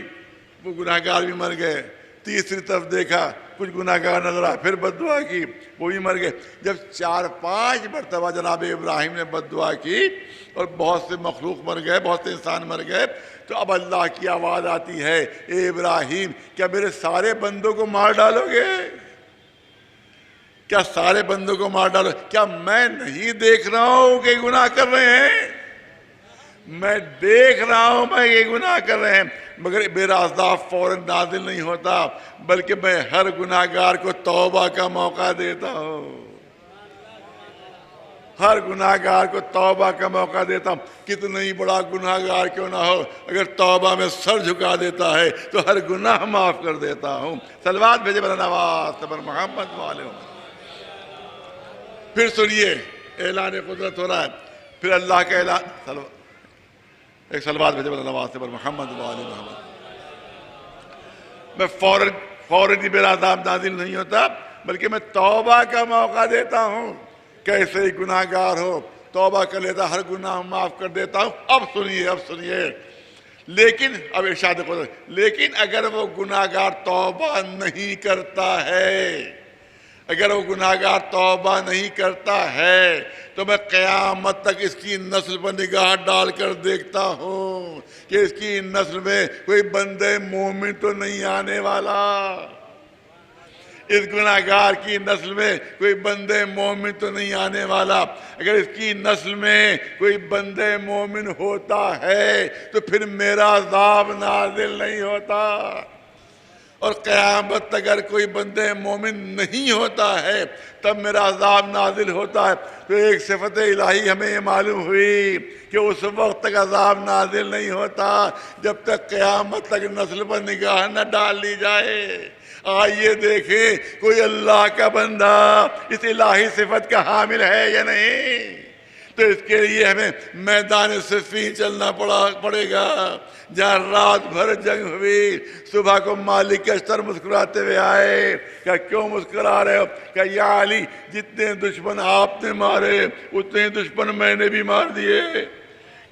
وہ گناہ گار بھی مر گئے. تیسری طرف دیکھا کچھ گناہ گار نظر آئے، پھر بد دعا کی، وہ بھی مر گئے. جب 4-5 مرتبہ جناب ابراہیم نے بد دعا کی اور بہت سے مخلوق مر گئے، بہت سے انسان مر گئے، تو اب اللہ کی آواز آتی ہے، اے ابراہیم کیا میرے سارے بندوں کو مار ڈالو گے؟ کیا سارے بندوں کو مار ڈالو؟ کیا میں نہیں دیکھ رہا ہوں کہ گناہ کر رہے ہیں؟ میں دیکھ رہا ہوں میں یہ گناہ کر رہے ہیں، مگر میرا عذاب فوراً نازل نہیں ہوتا، بلکہ میں ہر گناہ گار کو توبہ کا موقع دیتا ہوں، ہر گناہ گار کو توبہ کا موقع دیتا ہوں. کتنا ہی بڑا گناہ گار کیوں نہ ہو، اگر توبہ میں سر جھکا دیتا ہے تو ہر گناہ معاف کر دیتا ہوں. صلوات بھیجے بلا نواز پر محمد والے. پھر سنیے اعلان قدرت ہو رہا ہے، پھر اللہ کا اعلان، ایک صلوات بھیجے بلا نواز پر محمد والے محمد. میں فوراً ہی میرا عذاب نازل نہیں ہوتا، بلکہ میں توبہ کا موقع دیتا ہوں. کیسے ہی گناہ گار ہو توبہ کر لیتا، ہر گناہ معاف کر دیتا ہوں. اب سنیے لیکن اب ارشاد قدرت، لیکن اگر وہ گناہ گار توبہ نہیں کرتا ہے، اگر وہ گناہ گار توبہ نہیں کرتا ہے تو میں قیامت تک اس کی نسل پر نگاہ ڈال کر دیکھتا ہوں کہ اس کی نسل میں کوئی بندے مومن تو نہیں آنے والا، اس گناہ گار کی نسل میں کوئی بندے مومن تو نہیں آنے والا. اگر اس کی نسل میں کوئی بندے مومن ہوتا ہے تو پھر میرا عذاب نازل نہیں ہوتا، اور قیامت تک اگر کوئی بندے مومن نہیں ہوتا ہے تب میرا عذاب نازل ہوتا ہے. تو ایک صفت الہی ہمیں یہ معلوم ہوئی کہ اس وقت تک عذاب نازل نہیں ہوتا جب تک قیامت تک نسل پر نگاہ نہ ڈال لی جائے. آئیے دیکھیں کوئی اللہ کا بندہ اس الہی صفت کا حامل ہے یا نہیں. تو اس کے لیے ہمیں میدان صفین چلنا پڑے گا، جہاں رات بھر جنگ ہوئی. صبح کو مالک اشتر مسکراتے ہوئے آئے، کہا کیوں مسکرا رہے ہو؟ کہا یا علی جتنے دشمن آپ نے مارے اتنے دشمن میں نے بھی مار دیے.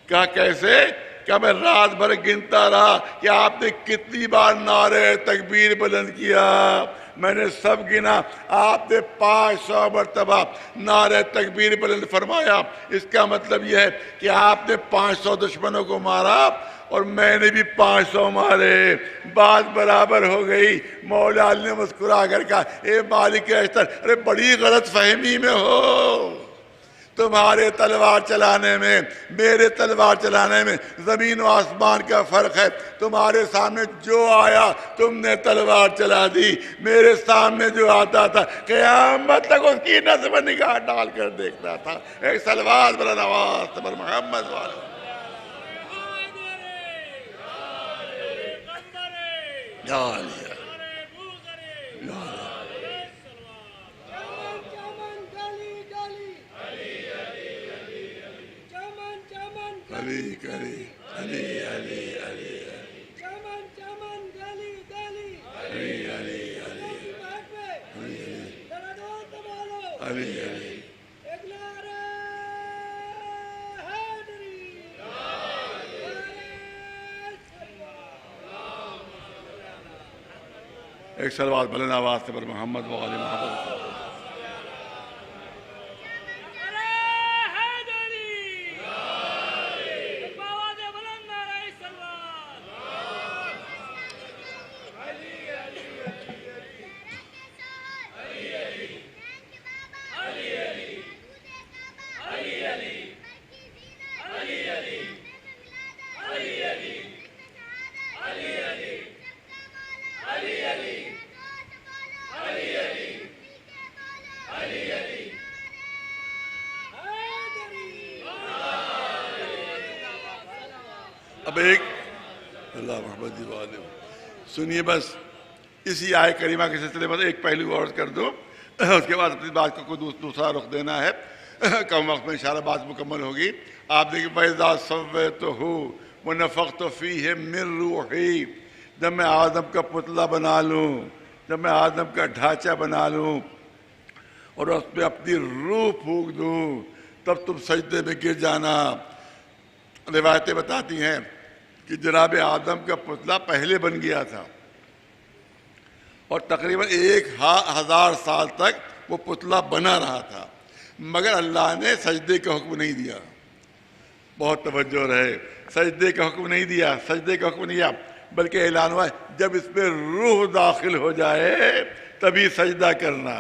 کہا کیسے؟ کیا میں رات بھر گنتا رہا کہ آپ نے کتنی بار نعرہ تکبیر بلند کیا، میں نے سب گنا. آپ نے 500 مرتبہ نعرہ تکبیر بلند فرمایا. اس کا مطلب یہ ہے کہ آپ نے 500 دشمنوں کو مارا اور میں نے بھی 500 مارے، بات برابر ہو گئی. مولا علی نے مسکرا کر کہا اے مالک اشتر، ارے بڑی غلط فہمی میں ہو، تمہارے تلوار چلانے میں میرے تلوار چلانے میں زمین و آسمان کا فرق ہے. تمہارے سامنے جو آیا تم نے تلوار چلا دی، میرے سامنے جو آتا تھا قیامت تک اس کی نظر پر نگاہ ڈال کر دیکھتا تھا. ایک صلوات بلا نواز پر محمد والے. علی علی علی علی علی چمن چمن گلی گلی علی علی علی علی علی ایک صلوات بلند آواز سے پر محمد و آل محمد. اب ایک اللہ محمد والے سنیے، بس اسی آئے کریمہ کے سلسلے میں ایک پہلو اور کر دو، اس کے بعد اپنی بات کو کوئی دوسرا رخ دینا ہے، کم وقت میں انشاءاللہ بات مکمل ہوگی۔ آپ دیکھیں فَإِذَا سَوَّيْتُهُ وَنَفَخْتُ فِيهِ مِن رُوحِي، جب میں آدم کا پتلا بنا لوں، جب میں آدم کا ڈھانچہ بنا لوں اور اس پہ اپنی روح پھونک دوں، تب تم سجدے میں گر جانا۔ روایتیں بتاتی ہیں کہ جناب آدم کا پتلا پہلے بن گیا تھا اور تقریباً 1000 سال تک وہ پتلا بنا رہا تھا، مگر اللہ نے سجدے کا حکم نہیں دیا۔ بہت توجہ رہے، سجدے کا حکم نہیں دیا، سجدے کا حکم نہیں دیا، بلکہ اعلان ہوا جب اس میں روح داخل ہو جائے تبھی سجدہ کرنا،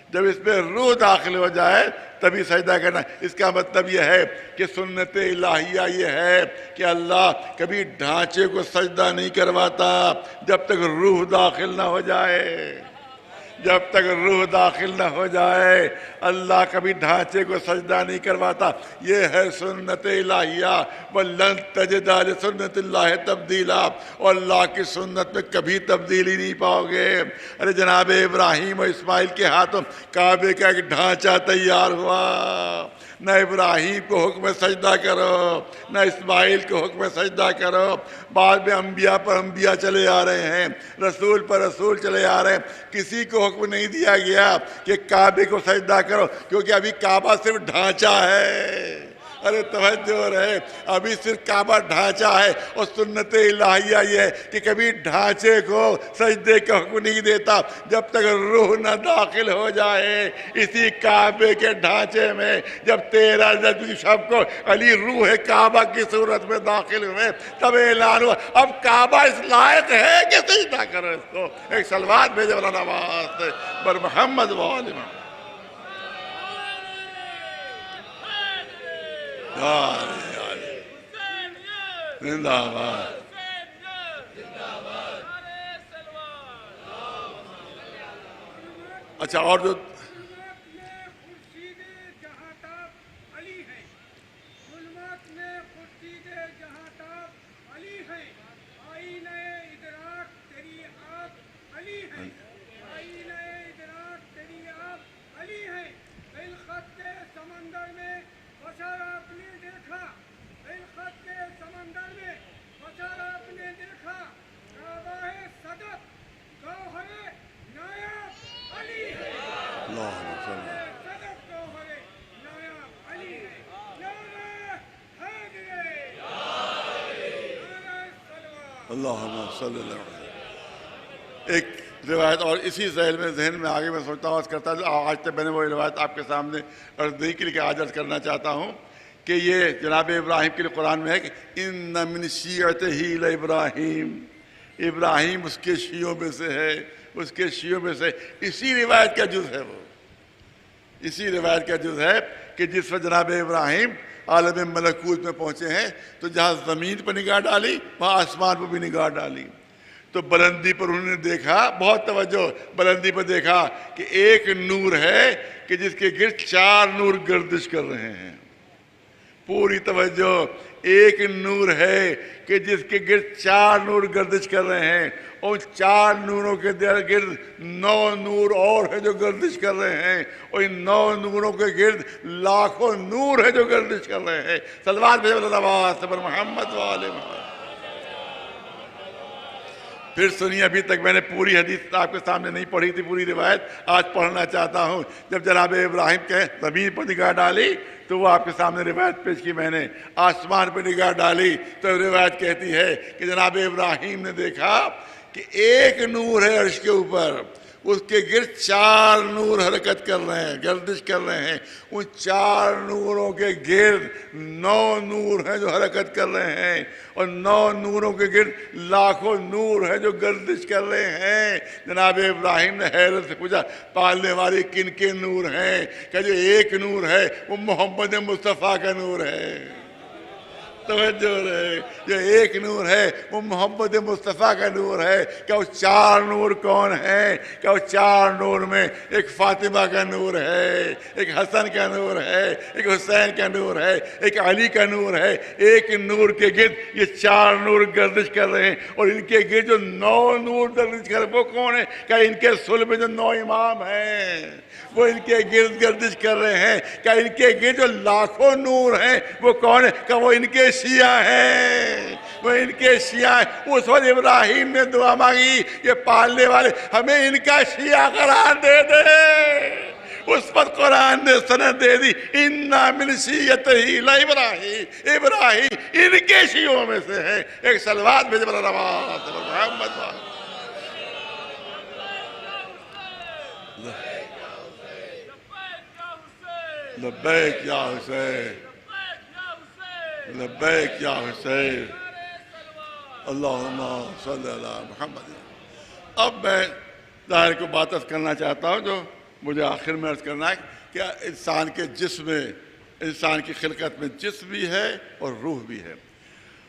جب اس میں روح داخل ہو جائے تبھی سجدہ کرنا۔ اس کا مطلب یہ ہے کہ سنت الہیہ یہ ہے کہ اللہ کبھی ڈھانچے کو سجدہ نہیں کرواتا جب تک روح داخل نہ ہو جائے، جب تک روح داخل نہ ہو جائے اللہ کبھی ڈھانچے کو سجدہ نہیں کرواتا۔ یہ ہے سنت الہیہ، وَلَن تَجِدَ لِسُنَّتِ اللَّهِ تَبْدِيلًا، اور اللہ کی سنت میں کبھی تبدیلی نہیں پاؤ گے۔ ارے جناب ابراہیم اور اسماعیل کے ہاتھوں کعبے کا ایک ڈھانچہ تیار ہوا، نہ ابراہیم کو حکم سجدہ کرو نہ اسماعیل کو حکم سجدہ کرو۔ بعد میں انبیاء پر انبیاء چلے آ رہے ہیں، رسول پر رسول چلے آ رہے ہیں، کسی کو حکم نہیں دیا گیا کہ کعبے کو سجدہ کرو، کیونکہ ابھی کعبہ صرف ڈھانچہ ہے۔ ارے توجہ رہے، ابھی صرف کعبہ ڈھانچہ ہے، اور سنت الہیہ یہ ہے کہ کبھی ڈھانچے کو سجدے کا حکم نہیں دیتا جب تک روح نہ داخل ہو جائے۔ اسی کعبے کے ڈھانچے میں جب 13 ربیع شب کو علی روح کعبہ کی صورت میں داخل ہوئے تب اعلان ہوا اب کعبہ اس لائق ہے کہ سجدہ کرو اس کو۔ ایک صلوات بھیجے مولانا واسطے بر محمد وآل محمد۔ زندہ باد۔ اچھا، اور جو اللہم صلی اللہ علیہ وسلم۔ ایک روایت اور اسی ذیل میں ذہن میں آگے میں سوچتا ہوں، عرض کرتا ہوں، آج تک میں نے وہ روایت آپ کے سامنے عرض نہیں کی، لیکن آج عرض کرنا چاہتا ہوں کہ یہ جناب ابراہیم کے لیے قرآن میں ہے کہ اِنَّ مِن شِیعَتِهِ لِإِبْرَاہِیم، ابراہیم اس کے شیعوں میں سے ہے، اس کے شیعوں میں سے۔ اسی روایت کا جز ہے، وہ اسی روایت کا جز ہے کہ جس وقت جناب ابراہیم عالم ملکوت میں پہنچے ہیں تو جہاں زمین پر نگاہ ڈالی وہاں آسمان پر بھی نگاہ ڈالی، تو بلندی پر انہوں نے دیکھا، بہت توجہ، بلندی پر دیکھا کہ ایک نور ہے کہ جس کے گرد 4 نور گردش کر رہے ہیں۔ پوری توجہ، ایک نور ہے کہ جس کے گرد 4 نور گردش کر رہے ہیں، اور 4 نوروں کے گرد 9 نور اور ہیں جو گردش کر رہے ہیں، اور ان 9 نوروں کے گرد لاکھوں نور ہیں جو گردش کر رہے ہیں۔ صلوات بھیجو اللہ پر محمد وآل محمد۔ پھر سنیے، ابھی تک میں نے پوری حدیث آپ کے سامنے نہیں پڑھی تھی، پوری روایت آج پڑھنا چاہتا ہوں۔ جب جناب ابراہیم کے زمین پر نگاہ ڈالی تو وہ آپ کے سامنے روایت پیش کی میں نے، آسمان پہ نگاہ ڈالی تو روایت کہتی ہے کہ جناب ابراہیم نے دیکھا کہ ایک نور ہے عرش کے اوپر، اس کے گرد 4 نور حرکت کر رہے ہیں، گردش کر رہے ہیں، ان 4 نوروں کے گرد 9 نور ہیں جو حرکت کر رہے ہیں، اور 9 نوروں کے گرد لاکھوں نور ہیں جو گردش کر رہے ہیں۔ جناب ابراہیم نے حیرت سے پوچھا پالنے والے کن کے نور ہیں؟ کہ جو ایک نور ہے وہ محمد مصطفیٰ کا نور ہے۔ توجہ رہے، جو ایک نور ہے وہ محمد مصطفیٰ کا نور ہے۔ کیا وہ چار نور کون ہیں؟ کیا وہ چار نور میں ایک فاطمہ کا نور ہے، ایک حسن کا نور ہے، ایک حسین کا نور ہے، ایک علی کا نور ہے۔ ایک نور کے گرد یہ چار نور گردش کر رہے ہیں، اور ان کے گرد جو 9 نور گردش کر رہے ہیں وہ کون ہیں؟ کیا ان کے صلب میں جو 9 امام ہیں وہ ان کے گرد گردش کر رہے ہیں؟ کیا ان کے گرد جو لاکھوں نور ہیں وہ کون ہیں؟ کیا وہ ان کے شیعہ ہیں؟ وہ ان کے شیعہ ہیں۔ اس وقت ابراہیم نے دعا مانگی، یہ پالنے والے ہمیں ان کا شیعہ قرار دے دے۔ اس پر قرآن نے سند دے دی، اِنَّا مِنْ شِیَّتِهِ لَإِبْرَاہِیمَ، ابراہیم ان کے شیعوں میں سے ہے۔ ایک صلوات بھیجے بلا نواز محمد وآلہ۔ لبیک یا حسین، لبیک یا حسین، اللہم صلی اللہ محمد۔ اب میں ظاہر کو بات کرنا چاہتا ہوں جو مجھے آخر میں عرض کرنا ہے کہ انسان کے جسم میں، انسان کی خلقت میں جسم بھی ہے اور روح بھی ہے،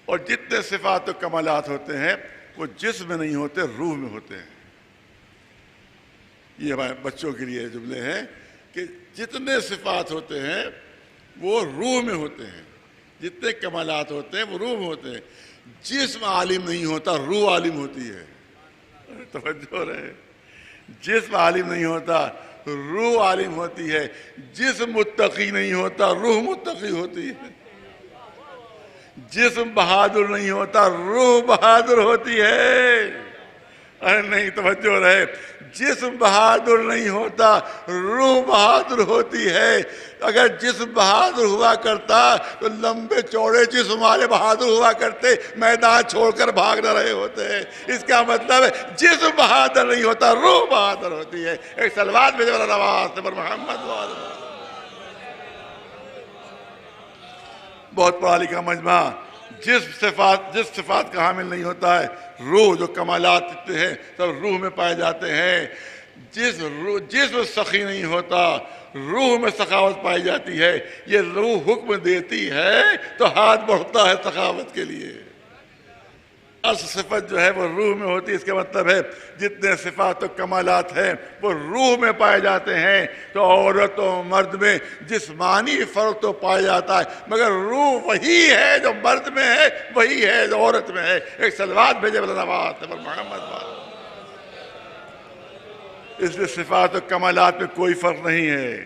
اور جتنے صفات و کمالات ہوتے ہیں وہ جسم میں نہیں ہوتے، روح میں ہوتے ہیں۔ یہ ہمارے بچوں کے لیے جملے ہیں کہ جتنے صفات ہوتے ہیں وہ روح میں ہوتے ہیں، جتنے کمالات ہوتے ہیں وہ روح میں ہوتے ہیں۔ جسم عالم نہیں ہوتا، روح عالم ہوتی ہے۔ توجہ رہے، جسم عالم نہیں ہوتا، روح عالم ہوتی ہے۔ جسم متقی نہیں ہوتا، روح متقی ہوتی ہے۔ جسم بہادر نہیں ہوتا، روح بہادر ہوتی ہے۔ ارے نہیں، توجہ رہے، جسم بہادر نہیں ہوتا، روح بہادر ہوتی ہے۔ اگر جسم بہادر ہوا کرتا تو لمبے چوڑے جسم والے بہادر ہوا کرتے، میدان چھوڑ کر بھاگ نہ رہے ہوتے۔ اس کا مطلب ہے جسم بہادر نہیں ہوتا، روح بہادر ہوتی ہے۔ ایک صلوات بھیجے والا نواز پر محمد وآلہ۔ بہت پڑھا لکھا مجمع، جس صفات کا حامل نہیں ہوتا ہے، روح جو کمالات ہیں سب روح میں پائے جاتے ہیں۔ جسم سخی نہیں ہوتا، روح میں سخاوت پائی جاتی ہے۔ یہ روح حکم دیتی ہے تو ہاتھ بڑھتا ہے سخاوت کے لیے۔ اصل صفت جو ہے وہ روح میں ہوتی ہے۔ اس کا مطلب ہے جتنے صفات و کمالات ہیں وہ روح میں پائے جاتے ہیں۔ تو عورت و مرد میں جسمانی فرق تو پایا جاتا ہے، مگر روح وہی ہے جو مرد میں ہے، وہی ہے جو عورت میں ہے۔ ایک صلوات بھیجے بلا نواز پر محمد وآلہ۔ اس لیے صفات و کمالات میں کوئی فرق نہیں ہے،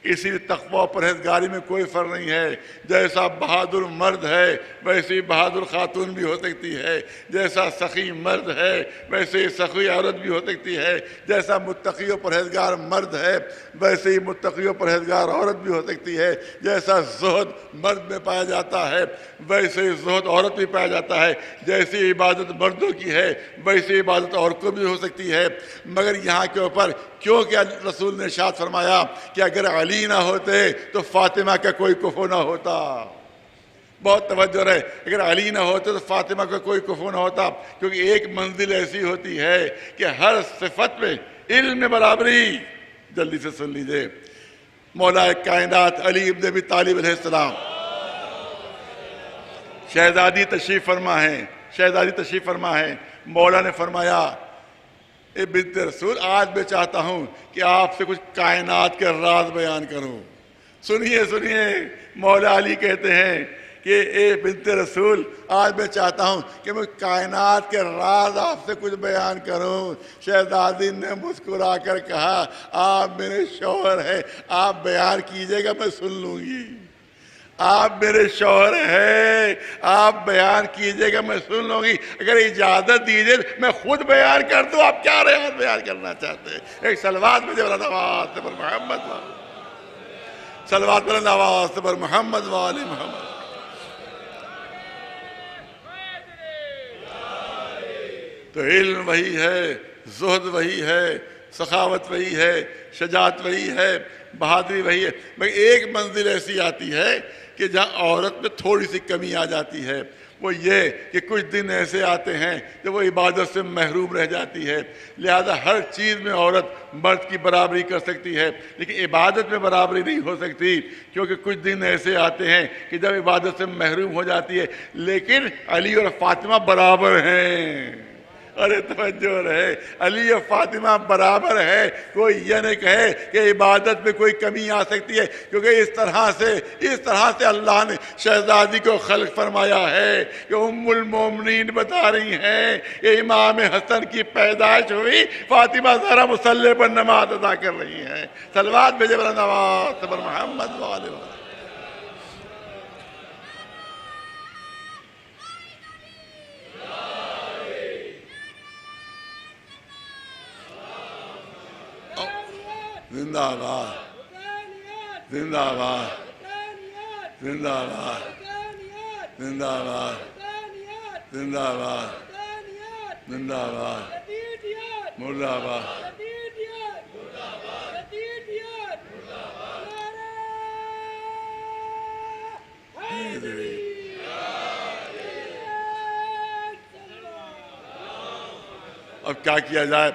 اسی تقوی و پرہیزگاری میں کوئی فرق نہیں ہے۔ جیسا بہادر مرد ہے ویسے بہادر خاتون بھی ہو سکتی ہے، جیسا سخی مرد ہے ویسے سخی عورت بھی ہو سکتی ہے، جیسا متقی و پرہیزگار مرد ہے ویسے ہی متقی و پرہیزگار عورت بھی ہو سکتی ہے، جیسا زہد مرد میں پایا جاتا ہے ویسے ہی زہد عورت بھی پایا جاتا ہے، جیسی عبادت مردوں کی ہے ویسے عبادت عورت کو بھی ہو سکتی ہے۔ مگر یہاں کے اوپر کیونکہ رسول نے ارشاد فرمایا کہ اگر علی نہ ہوتے تو فاطمہ کا کوئی کفو نہ ہوتا۔ بہت توجہ رہے، اگر علی نہ ہوتے تو فاطمہ کا کوئی کفو نہ ہوتا، کیونکہ ایک منزل ایسی ہوتی ہے کہ ہر صفت میں علم میں برابری۔ جلدی سے سن لیجئے، مولا کائنات علی ابن ابی طالب علیہ السلام شہزادی تشریف فرما ہے، مولا نے فرمایا اے بنت رسول، آج میں چاہتا ہوں کہ آپ سے کچھ کائنات کے راز بیان کروں۔ سنیے، مولا علی کہتے ہیں کہ اے بنت رسول، آج میں چاہتا ہوں کہ میں کائنات کے راز آپ سے کچھ بیان کروں۔ شہزادی نے مسکرا کر کہا، آپ میرے شوہر ہیں، آپ بیان کیجئے گا، میں سن لوں گی۔ آپ میرے شوہر ہیں، آپ بیان کیجئے گا، میں سن لوں گی۔ اگر اجازت دیجئے میں خود بیان کر دوں، آپ کیا ریاض بیان کرنا چاہتے ہیں؟ ایک صلوات میں جب نواز پر محمد وآلہ، صلوات پر نواز پر محمد وآلہ محمد۔ تو علم وہی ہے، زہد وہی ہے، سخاوت وہی ہے، شجاعت وہی ہے، بہادری وہی ہے، مگر ایک منزل ایسی آتی ہے کہ جہاں عورت میں تھوڑی سی کمی آ جاتی ہے۔ وہ یہ کہ کچھ دن ایسے آتے ہیں کہ وہ عبادت سے محروم رہ جاتی ہے، لہذا ہر چیز میں عورت مرد کی برابری کر سکتی ہے لیکن عبادت میں برابری نہیں ہو سکتی، کیونکہ کچھ دن ایسے آتے ہیں کہ جب عبادت سے محروم ہو جاتی ہے۔ لیکن علی اور فاطمہ برابر ہیں، ارے توجہ رہے، علی اور فاطمہ برابر ہے، کوئی یہ نہیں کہے کہ عبادت میں کوئی کمی آ سکتی ہے، کیونکہ اس طرح سے اللہ نے شہزادی کو خلق فرمایا ہے کہ ام المومنین بتا رہی ہیں کہ امام حسن کی پیدائش ہوئی، فاطمہ زہرا مصلی پر نماز ادا کر رہی ہیں۔ صلوات بھیجے بر نواز پر محمد وآلہ وسلم۔ زندہ باد، زندہ باد، زندہ باد، زندہ باد، زندہ باد، زندہ باد، مرد آباد۔ اب کیا کیا جائے،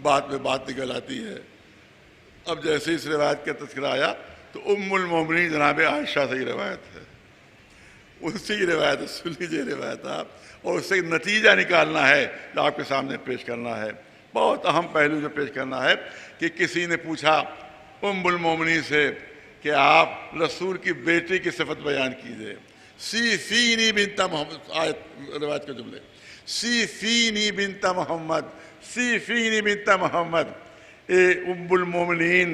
بات میں بات نکل آتی ہے۔ اب جیسے اس روایت کا تذکرہ آیا تو ام المومنین جناب عائشہ سے یہ روایت ہے، اسی روایت ہے، سن لیجیے روایت آپ، اور اس سے نتیجہ نکالنا ہے جو آپ کے سامنے پیش کرنا ہے۔ بہت اہم پہلو جو پیش کرنا ہے کہ کسی نے پوچھا ام المومنین سے کہ آپ رسول کی بیٹی کی صفت بیان کیجئے۔ سی فینی بنت محمد، آیت روایت کے جملے، سی فینی بنت محمد، سی فینی بنت محمد، اے ام المومنین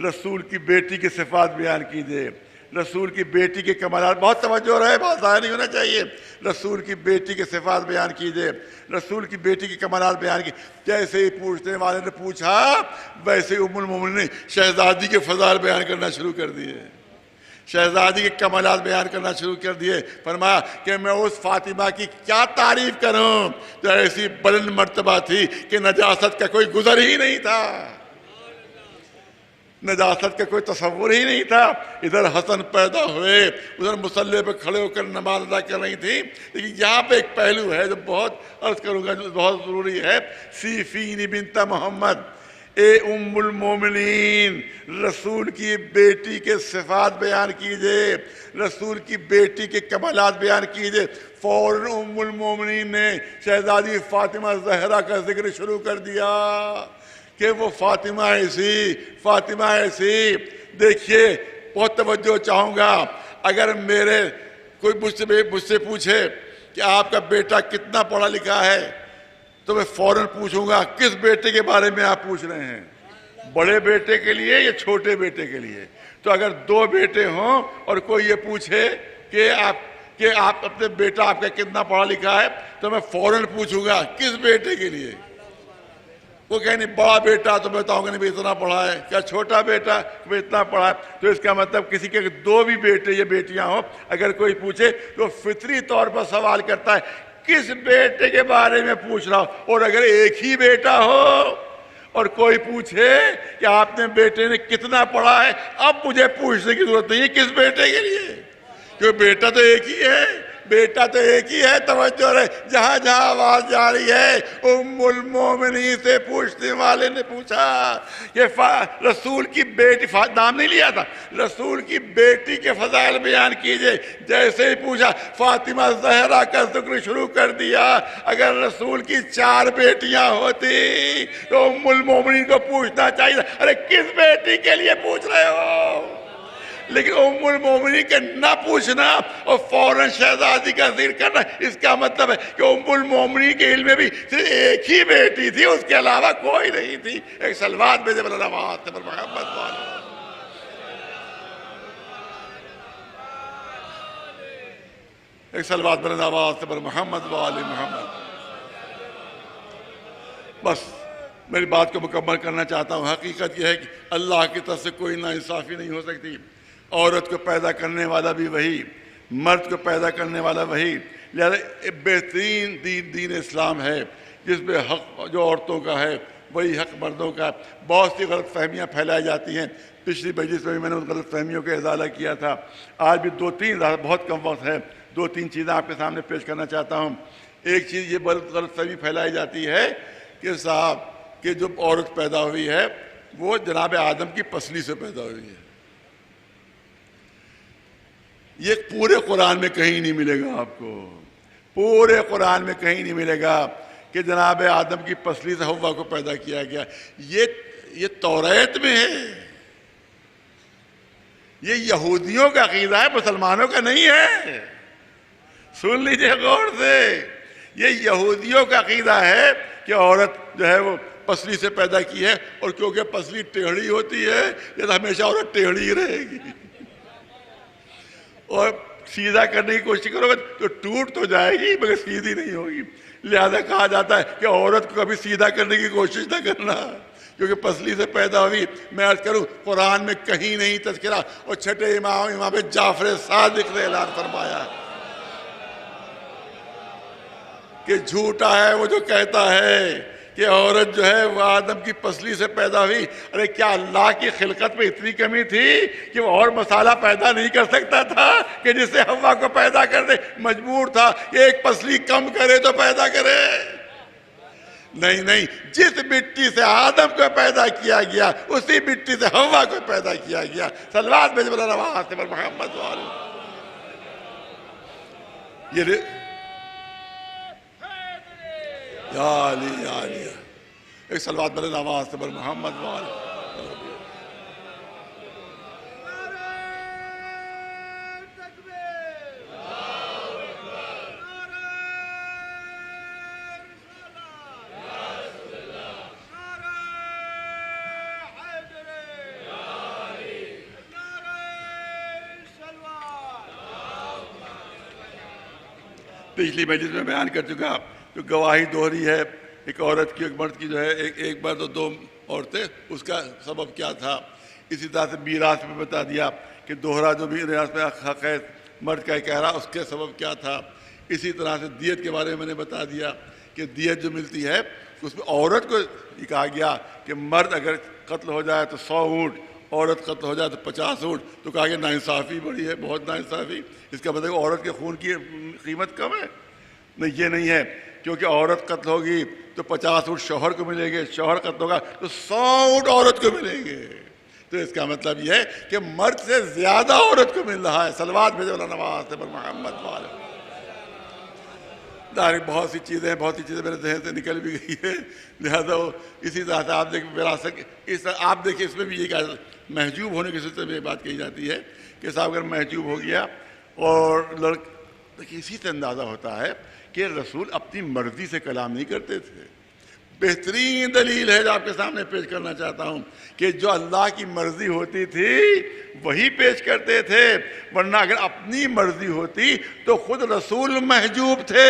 رسول کی بیٹی کی صفات بیان کیجئے، رسول کی بیٹی کے کمالات، بہت توجہ رہے، بہت ظاہر نہیں ہونا چاہیے، رسول کی بیٹی کے صفات بیان کیجئے، رسول کی بیٹی کے کمالات بیان کیجئے۔ جیسے ہی پوچھنے والے نے پوچھا ویسے ام المومنین نے شہزادی کے فضائل بیان کرنا شروع کر دیے، شہزادی کے کمالات بیان کرنا شروع کر دیے۔ فرمایا کہ میں اس فاطمہ کی کیا تعریف کروں جو ایسی بلند مرتبہ تھی کہ نجاست کا کوئی گزر ہی نہیں تھا، نجاست کا کوئی تصور ہی نہیں تھا۔ ادھر حسن پیدا ہوئے، ادھر مصلی پہ کھڑے ہو کر نماز ادا کر رہی تھی۔ لیکن یہاں پہ ایک پہلو ہے جو بہت عرض کروں گا، جو بہت ضروری ہے۔ سی فینی بنت محمد، اے ام المومنین رسول کی بیٹی کے صفات بیان کیجئے، رسول کی بیٹی کے کمالات بیان کیجئے۔ فوراً ام المومنین نے شہزادی فاطمہ زہرا کا ذکر شروع کر دیا کہ وہ فاطمہ ایسی، فاطمہ ایسی۔ دیکھیے بہت توجہ چاہوں گا، اگر میرے کوئی مجھ سے پوچھے کہ آپ کا بیٹا کتنا پڑھا لکھا ہے تو میں فوراً پوچھوں گا کس بیٹے کے بارے میں آپ پوچھ رہے ہیں، بڑے بیٹے کے لیے یا چھوٹے بیٹے کے لیے؟ تو اگر دو بیٹے ہوں اور کوئی یہ پوچھے کہ آپ اپنے بیٹا آپ کا کتنا پڑھا لکھا ہے تو میں فوراً پوچھوں گا کس بیٹے کے لیے؟ وہ کہیں نہیں بڑا بیٹا تو میں بتاؤں گا نہیں اتنا پڑھا ہے، کیا چھوٹا بیٹا اتنا پڑھا ہے؟ تو اس کا مطلب کسی کے دو بھی بیٹے یا بیٹیاں ہوں، اگر کوئی پوچھے تو فطری طور پر سوال کرتا ہے کس بیٹے کے بارے میں پوچھ رہا ہوں۔ اور اگر ایک ہی بیٹا ہو اور کوئی پوچھے کہ آپ نے بیٹے نے کتنا پڑھا ہے، اب مجھے پوچھنے کی ضرورت نہیں ہے کس بیٹے کے لیے، کیونکہ بیٹا تو ایک ہی ہے، بیٹا تو ایک ہی ہے۔ توجہ رہے، جہاں جہاں آواز جا رہی ہے ام المومنین سے پوچھنے والے نے پوچھا کہ رسول کی بیٹی، نام نہیں لیا تھا، رسول کی بیٹی کے فضائل بیان کیجئے۔ جیسے ہی پوچھا فاطمہ زہرا کا ذکر شروع کر دیا۔ اگر رسول کی 4 بیٹیاں ہوتی تو ام المومنین کو پوچھنا چاہیے ارے کس بیٹی کے لیے پوچھ رہے ہو؟ لیکن ام المومنین کے نہ پوچھنا اور فوراً شہزادی کا ذکر کرنا، اس کا مطلب ہے کہ ام المومنین کے علم میں بھی صرف ایک ہی بیٹی تھی، اس کے علاوہ کوئی نہیں تھی۔ ایک صلوات بھیجے بر نواز پر محمد والا۔ ایک صلوات بر نواز پر محمد والا محمد۔ بس میری بات کو مکمل کرنا چاہتا ہوں۔ حقیقت یہ ہے کہ اللہ کی طرف سے کوئی ناانصافی نہیں ہو سکتی۔ عورت کو پیدا کرنے والا بھی وہی، مرد کو پیدا کرنے والا وہی، لہذا بہترین دین اسلام ہے جس میں حق جو عورتوں کا ہے وہی حق مردوں کا۔ بہت سی غلط فہمیاں پھیلائی جاتی ہیں، پچھلی مجلس میں بھی میں نے ان غلط فہمیوں کا ازالہ کیا تھا۔ آج بھی 2-3 بہت کم وقت ہے، دو تین چیزیں آپ کے سامنے پیش کرنا چاہتا ہوں۔ ایک چیز یہ غلط فہمی پھیلائی جاتی ہے کہ صاحب کہ جو عورت پیدا ہوئی ہے وہ جناب آدم کی پسلی سے پیدا ہوئی ہے۔ یہ پورے قرآن میں کہیں نہیں ملے گا آپ کو، پورے قرآن میں کہیں نہیں ملے گا کہ جناب آدم کی پسلی سے حوا کو پیدا کیا گیا۔ یہ توریت میں ہے، یہ یہودیوں کا عقیدہ ہے، مسلمانوں کا نہیں ہے۔ سن لیجئے غور سے، یہ یہودیوں کا عقیدہ ہے کہ عورت جو ہے وہ پسلی سے پیدا کی ہے، اور کیونکہ پسلی ٹیڑھی ہوتی ہے یہ ہمیشہ عورت ٹیڑھی رہے گی، اور سیدھا کرنے کی کوشش کرو گے تو ٹوٹ تو جائے گی مگر سیدھی نہیں ہوگی۔ لہذا کہا جاتا ہے کہ عورت کو کبھی سیدھا کرنے کی کوشش نہ کرنا، کیونکہ پسلی سے پیدا ہوئی۔ میں عرض کروں قرآن میں کہیں نہیں تذکرہ، اور چھٹے امام جعفر صادق نے اعلان فرمایا کہ جھوٹا ہے وہ جو کہتا ہے کہ عورت جو ہے وہ آدم کی پسلی سے پیدا ہوئی۔ ارے کیا اللہ کی خلقت میں اتنی کمی تھی کہ وہ اور مسالہ پیدا نہیں کر سکتا تھا کہ جس سے حوا کو پیدا کر دے؟ مجبور تھا کہ ایک پسلی کم کرے تو پیدا کرے؟ نہیں، جس مٹی سے آدم کو پیدا کیا گیا اسی مٹی سے حوا کو پیدا کیا گیا۔ صلوات بھیج بلا نواز پر محمد والے۔ یہ یا علی یا علی، ایک صلوات بلا نواز پر محمد والے۔ پچھلی مجلس میں بیان کر چکا جو گواہی دوہری ہے ایک عورت کی ایک مرد کی جو ہے ایک مرد اور دو عورتیں، اس کا سبب کیا تھا۔ اسی طرح سے میراث میں بتا دیا کہ دوہرا جو میراث میں حق ہے مرد کا کہہ رہا اس کے سبب کیا تھا۔ اسی طرح سے دیت کے بارے میں نے بتا دیا کہ دیت جو ملتی ہے اس میں عورت کو یہ کہا گیا کہ مرد اگر قتل ہو جائے تو 100 اونٹ، عورت قتل ہو جائے تو 50 اونٹ، تو کہا کہ ناانصافی بڑی ہے، بہت ناانصافی۔ اس کا مطلب عورت کے خون کی قیمت کم ہے؟ نہیں، یہ نہیں ہے، کیونکہ عورت قتل ہوگی تو 50 اونٹ شوہر کو ملیں گے، شوہر قتل ہوگا تو 100 اونٹ عورت کو ملیں گے۔ تو اس کا مطلب یہ ہے کہ مرد سے زیادہ عورت کو مل رہا ہے۔ صلوات بھیجو اللہ نواز پر محمد والے۔ بہت سی چیزیں میرے ذہن سے نکل بھی گئی ہے، لہذا اسی طرح سے آپ دیکھیں وراثت، آپ دیکھیں اس میں بھی یہ محجوب ہونے کے سلسلے میں یہ بات کہی جاتی ہے کہ صاحب اگر محجوب ہو گیا اور دیکھیں اسی سے اندازہ ہوتا ہے کہ رسول اپنی مرضی سے کلام نہیں کرتے تھے۔ بہترین دلیل ہے جو آپ کے سامنے پیش کرنا چاہتا ہوں کہ جو اللہ کی مرضی ہوتی تھی وہی پیش کرتے تھے، ورنہ اگر اپنی مرضی ہوتی تو خود رسول محجوب تھے۔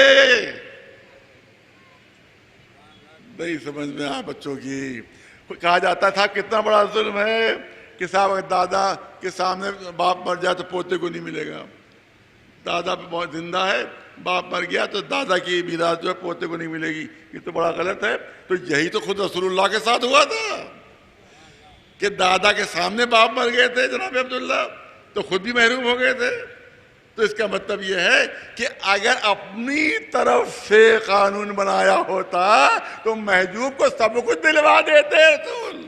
نہیں سمجھ میں آ بچوں کی، کہا جاتا تھا کتنا بڑا ظلم ہے کہ صاحب اگر دادا کے سامنے باپ مر جائے تو پوتے کو نہیں ملے گا، دادا بہت زندہ ہے باپ مر گیا تو دادا کی میراث جو ہے پوتے کو نہیں ملے گی، یہ تو بڑا غلط ہے۔ تو یہی تو خود رسول اللہ کے ساتھ ہوا تھا کہ دادا کے سامنے باپ مر گئے تھے جناب عبداللہ، تو خود بھی محروم ہو گئے تھے۔ تو اس کا مطلب یہ ہے کہ اگر اپنی طرف سے قانون بنایا ہوتا تو محجوب کو سب کچھ دلوا دیتے رسول،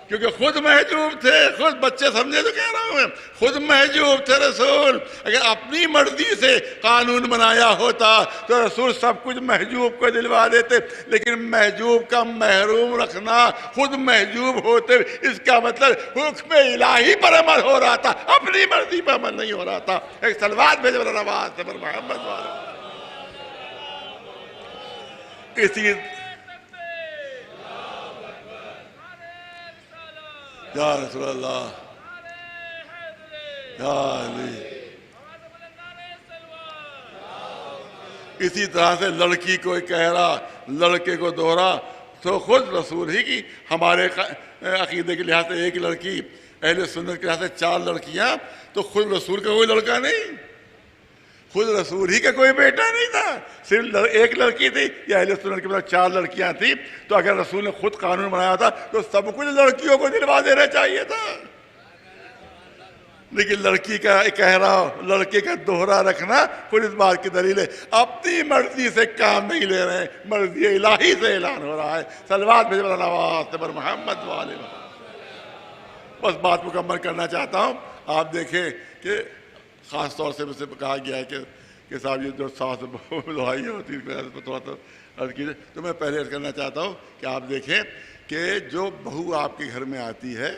کیونکہ خود محجوب تھے۔ خود بچے سمجھے تو کہہ رہا ہوں میں، خود محجوب تھے رسول۔ اگر اپنی مرضی سے قانون بنایا ہوتا تو رسول سب کچھ محجوب کو دلوا دیتے، لیکن محجوب کا محروم رکھنا خود محجوب ہوتے، اس کا مطلب حکم الہی پر عمل ہو رہا تھا، اپنی مرضی پر عمل نہیں ہو رہا تھا۔ ایک صلوات بھیجو اللہ نواز پر محمد والا۔ اسی یا رسول اللہ یا علی۔ اسی طرح سے لڑکی کو کہہ رہا، لڑکے کو دوہرا، تو خود رسول ہی کی ہمارے عقیدے کے لحاظ سے ایک لڑکی، اہل سنت کے لحاظ سے 4 لڑکیاں، تو خود رسول کا کوئی لڑکا نہیں، خود رسول ہی کا کوئی بیٹا نہیں تھا، صرف ایک لڑکی تھی، یا اہل سنت کے پاس 4 لڑکیاں تھیں۔ تو اگر رسول نے خود قانون بنایا تھا تو سب کچھ لڑکیوں کو دلوا دینا چاہیے تھا۔ لیکن لڑکی کا اکہرا لڑکے کا دوہرا رکھنا پھر اس بات کی دلیل ہے اپنی مرضی سے کام نہیں لے رہے ہیں، مرضی الہی سے اعلان ہو رہا ہے۔ صلوات بھیج نواز پر محمد والے۔ بس بات مکمل کرنا چاہتا ہوں۔ آپ دیکھیں کہ خاص طور سے مجھ سے کہا گیا ہے کہ صاحب یہ جو ساس لوہائی ہوتی ہے تھوڑا سا عرض کیجیے، تو میں پہلے عرض کرنا چاہتا ہوں کہ آپ دیکھیں کہ جو بہو آپ کے گھر میں آتی ہے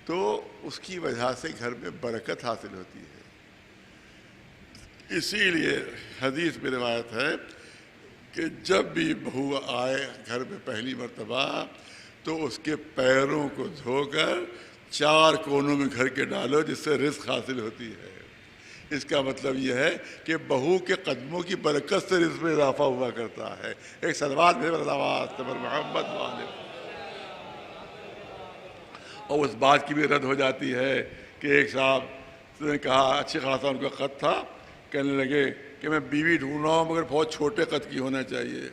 تو اس کی وجہ سے گھر میں برکت حاصل ہوتی ہے۔ اسی لیے حدیث میں روایت ہے کہ جب بھی بہو آئے گھر میں پہلی مرتبہ تو اس کے پیروں کو دھو کر 4 کونوں میں گھر کے ڈالو، جس سے رزق حاصل ہوتی ہے۔ اس کا مطلب یہ ہے کہ بہو کے قدموں کی برکت سے رزق میں اضافہ ہوا کرتا ہے۔ ایک صلوات بھیج پر محمد والے۔ اور اس بات کی بھی رد ہو جاتی ہے کہ ایک صاحب نے کہا، اچھی خاصا ان کا قد تھا، کہنے لگے کہ میں بیوی ڈھونڈ رہا ہوں مگر بہت چھوٹے قد کی ہونا چاہیے۔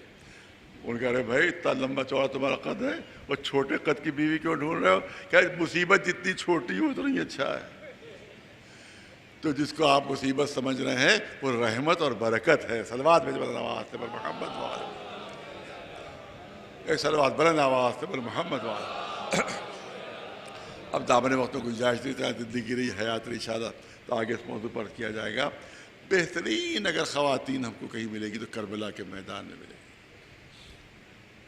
ان کہہ رہے بھائی اتنا لمبا چوڑا تمہارا قد ہے اور چھوٹے قد کی بیوی کیوں ڈھونڈ رہے ہو؟ کہ مصیبت جتنی چھوٹی ہو اتنا ہی اچھا ہے۔ تو جس کو آپ مصیبت سمجھ رہے ہیں وہ رحمت اور برکت ہے۔ صلوات بھیج بلند آواز سے پر محمد والے۔ ایک صلوات بلند آواز سے پر محمد والے۔ اب دامن وقت میں گنجائش نہیں تھا، زندگی رہی حیات رہی شادہ، تو آگے اس موضوع پر کیا جائے گا۔ بہترین اگر خواتین ہم کو کہیں ملے گی تو کربلا کے میدان میں ملے گی۔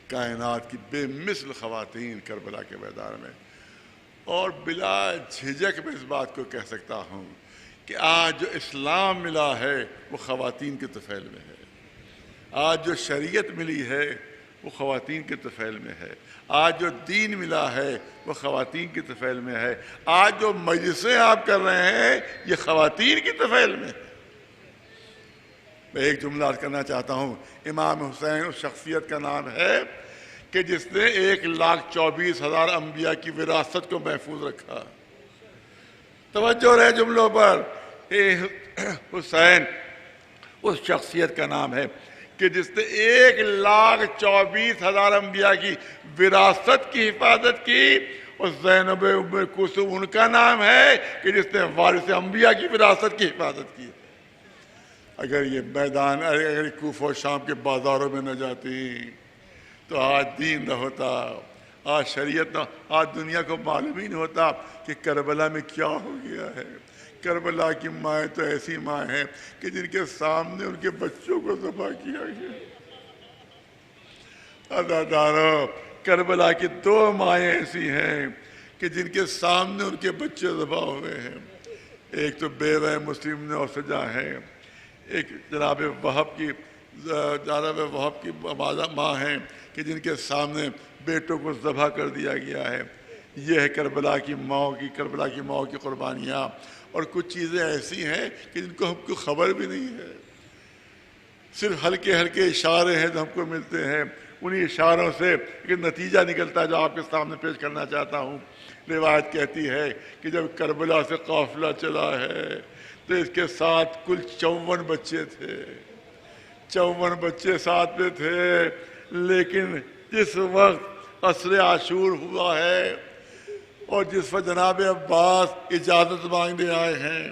کائنات کی بے مثل خواتین کربلا کے میدان میں، اور بلا جھجک میں اس بات کو کہہ سکتا ہوں کہ آج جو اسلام ملا ہے وہ خواتین کے طفیل میں ہے۔ آج جو شریعت ملی ہے وہ خواتین کے طفیل میں ہے۔ آج جو دین ملا ہے وہ خواتین کے طفیل میں ہے۔ آج جو مجلسیں آپ کر رہے ہیں یہ خواتین کی طفیل میں ہے۔ میں ایک جملہ عرض کرنا چاہتا ہوں، امام حسین اس شخصیت کا نام ہے کہ جس نے 1,24,000 انبیاء کی وراثت کو محفوظ رکھا۔ توجہ رہے جملوں پر۔ حسین اس شخصیت کا نام ہے کہ جس نے 1,24,000 انبیاء کی وراثت کی حفاظت کی، اور زینب ام کلثوم ان کا نام ہے کہ جس نے وارث انبیاء کی وراثت کی حفاظت کی۔ اگر یہ میدان اگر کوفہ و شام کے بازاروں میں نہ جاتی تو آج دین نہ ہوتا، آج شریعت نہ، آج دنیا کو معلوم ہی نہیں ہوتا کہ کربلا میں کیا ہو گیا ہے۔ کربلا کی مائیں تو ایسی مائیں ہیں کہ جن کے سامنے ان کے بچوں کو ذبح کیا گیا۔ عزادارو، کربلا کی 2 مائیں ایسی ہیں کہ جن کے سامنے ان کے بچے ذبح ہوئے ہیں۔ ایک تو بیوہ مسلم نے اور سجا ہے، ایک جناب وہب کی ماں ہیں کہ جن کے سامنے بیٹوں کو ذبح کر دیا گیا ہے۔ یہ ہے کربلا کی ماؤں کی قربانیاں۔ اور کچھ چیزیں ایسی ہیں کہ جن کو ہم کو خبر بھی نہیں ہے، صرف ہلکے ہلکے اشارے ہیں جو ہم کو ملتے ہیں۔ انہی اشاروں سے ایک نتیجہ نکلتا ہے جو آپ کے سامنے پیش کرنا چاہتا ہوں۔ روایت کہتی ہے کہ جب کربلا سے قافلہ چلا ہے تو اس کے ساتھ کل 54 بچے تھے، 54 بچے ساتھ میں تھے۔ لیکن جس وقت عصر عاشور ہوا ہے اور جس وقت جناب عباس اجازت مانگنے آئے ہیں،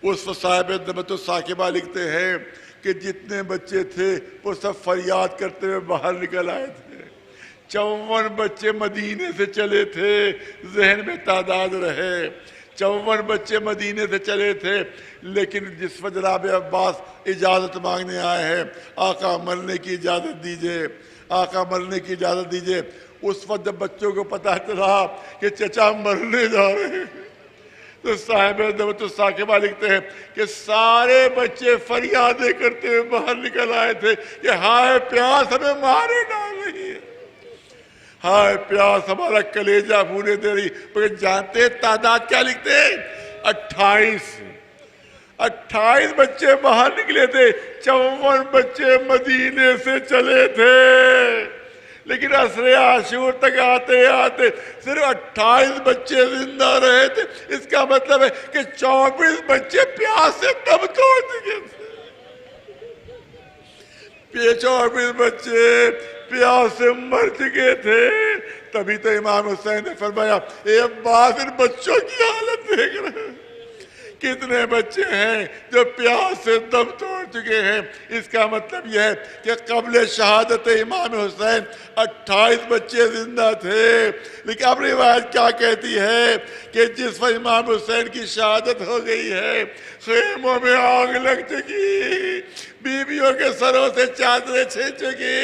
اس وقت صاحب نبوت الثاقبہ لکھتے ہیں کہ جتنے بچے تھے وہ سب فریاد کرتے ہوئے باہر نکل آئے تھے۔ 54 بچے مدینے سے چلے تھے، ذہن میں تعداد رہے، 54 بچے مدینے سے چلے تھے۔ لیکن جس وقت جناب عباس اجازت مانگنے آئے ہیں، آقا مرنے کی اجازت دیجئے، آقا مرنے کی اجازت دیجئے، اس وقت جب بچوں کو پتہ چلا کہ چچا مرنے جا رہے ہیں تو صاحب نبوت الثاقبہ لکھتے ہیں کہ سارے بچے فریادیں کرتے ہوئے باہر نکل آئے تھے کہ ہائے پیاس ہمیں مارے ڈال رہی ہے، ہائے پیاس ہمارا کلیجہ بھونے دے رہی۔ مگر جانتے تعداد کیا لکھتے ہیں؟ 28 بچے باہر نکلے تھے، 54 بچے مدینے سے چلے تھے۔ لیکن عصر عاشور تک آتے آتے صرف 28 بچے زندہ رہے تھے۔ اس کا مطلب ہے کہ 24 بچے پیاس سے دم توڑ چکے تھے۔ 24 بچے پیاس سے مر چکے تھے۔ تبھی تو امام حسین نے فرمایا، اے عباس ان بچوں کی حالت دیکھ رہے ہیں، کتنے بچے ہیں جو پیاس سے دم توڑ چکے ہیں؟ اس کا مطلب یہ ہے کہ قبل شہادت امام حسین 28 بچے زندہ تھے، لیکن اب روایت کیا کہتی ہے کہ جس وقت امام حسین کی شہادت ہو گئی ہے خیموں میں آگ لگ چکی، بیویوں کے سروں سے چادریں چھن چکی،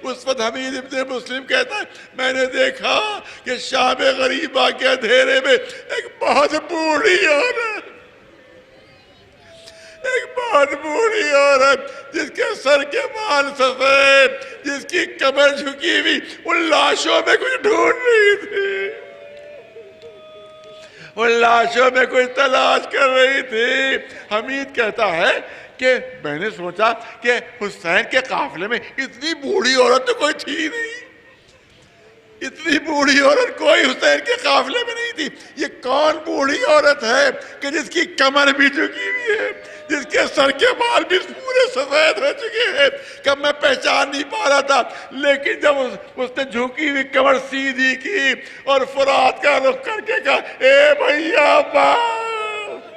اس وقت حمید ابن مسلم کہتا ہے میں نے دیکھا کہ شام غریبہ کے اندھیرے میں ایک بہت بوڑھی عورت جس کے سر کے بال سفید، جس کی کمر جھکی ہوئی، ان لاشوں میں کچھ ڈھونڈ رہی تھی، ان لاشوں میں کچھ تلاش کر رہی تھی۔ حمید کہتا ہے کہ میں نے سوچا کہ حسین کے قافلے میں اتنی بوڑھی عورت تو کوئی تھی نہیں، اتنی بوڑھی عورت کوئی حسین کے قافلے میں نہیں تھی۔ یہ کون بوڑھی عورت ہے کہ جس کی کمر بھی جھکی ہوئی ہے، جس کے سر کے بال بھی پورے سفید ہو چکے ہیں کہ میں پہچان نہیں پا رہا تھا، لیکن جب اس نے جھکی ہوئی کمر سیدھی کی اور فرات کا رخ کر کے کہا اے بھیا عباس،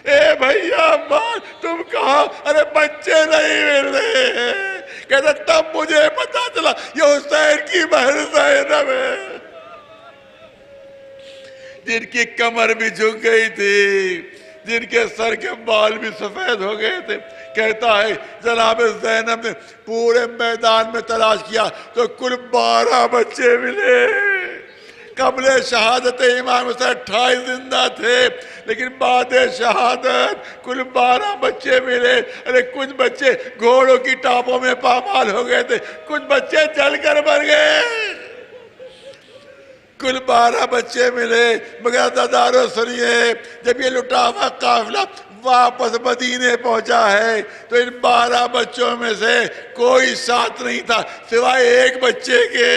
اے بھیا عباس تم کہاں؟ ارے بچے نہیں مل رہے ہیں۔ کہتا تب مجھے پتا چلا یہ حسین کی بہن زینب ہے، جن کی کمر بھی جھک گئی تھی، جن کے سر کے بال بھی سفید ہو گئے تھے۔ کہتا ہے جناب زینب نے پورے میدان میں تلاش کیا تو کل 12 بچے ملے۔ قبل شہادت امام حسین 28 زندہ تھے، لیکن بعد شہادت کل 12 بچے ملے۔ ارے کچھ بچے گھوڑوں کی ٹاپوں میں پامال ہو گئے تھے، کچھ بچے جل کر مر گئے، کل 12 بچے ملے۔ مگر دادارو سنیے، جب یہ لٹاوا قافلہ واپس مدینے پہنچا ہے تو ان 12 بچوں میں سے کوئی ساتھ نہیں تھا سوائے ایک بچے کے،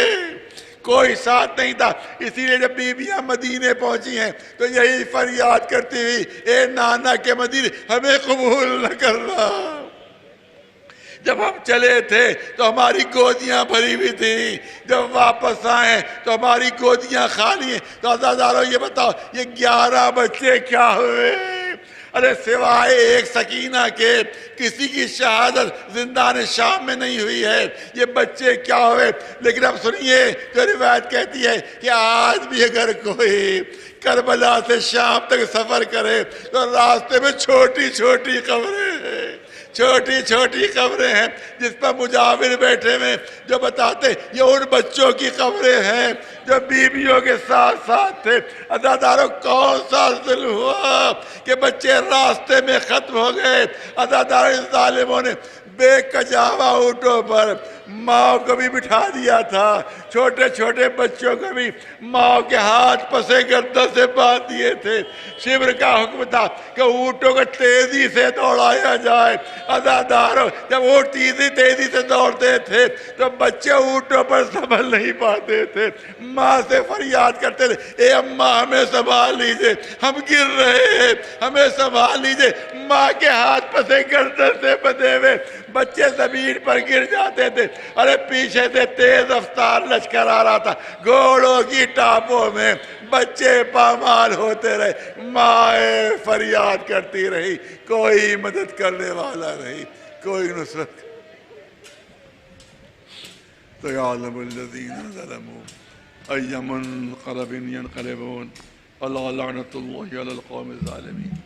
کوئی ساتھ نہیں تھا۔ اسی لیے جب بیویاں مدینے پہنچی ہیں تو یہی فریاد کرتی ہوئی اے نانا کے مدینے ہمیں قبول نہ کرنا۔ جب ہم چلے تھے تو ہماری گودیاں بھری ہوئی تھیں، جب واپس آئے تو ہماری گودیاں خالی ہیں۔ تو عزیزانو یہ بتاؤ یہ 11 بچے کیا ہوئے؟ ارے سوائے ایک سکینہ کے کسی کی شہادت زندان شام میں نہیں ہوئی ہے۔ یہ بچے کیا ہوئے؟ لیکن اب سنیے جو روایت کہتی ہے کہ آج بھی اگر کوئی کربلا سے شام تک سفر کرے تو راستے میں چھوٹی چھوٹی قبریں ہیں، چھوٹی چھوٹی قبریں ہیں جس پر مجاور بیٹھے ہوئے جو بتاتے یہ ان بچوں کی قبریں ہیں جو بیویوں کے ساتھ ساتھ تھے۔ عزادارو کون سا ظلم ہوا کہ بچے راستے میں ختم ہو گئے؟ عزادارو اس ظالموں نے بے کجاوا اونٹوں پر ماں کو بھی بٹھا دیا تھا، چھوٹے چھوٹے بچوں کو بھی ماں کے ہاتھ پسے گردن سے باندھ دیے تھے۔ شبر کا حکم تھا کہ اونٹوں کو تیزی سے دوڑایا جائے۔ عزادارو جب اونٹ تیزی سے دوڑتے تھے تو بچے اونٹوں پر سنبھل نہیں پاتے تھے، ماں سے فریاد کرتے تھے اے اماں ہمیں سنبھال لیجئے، ہم گر رہے ہیں، ہمیں سنبھال لیجئے۔ ماں کے ہاتھ پسے گردن سے بندھے ہوئے بچے زمین پر گر جاتے تھے۔ ارے پیچھے سے تیز رفتار لشکر آ رہا تھا، گھوڑوں کی ٹاپوں میں بچے پامال ہوتے رہے، مائیں فریاد کرتی رہی، کوئی مدد کرنے والا نہیں، کوئی نصرت۔ تو یعلم الذین ظلموا ای منقلب ینقلبون اللہ لعنت اللہ علی القوم الظالمین۔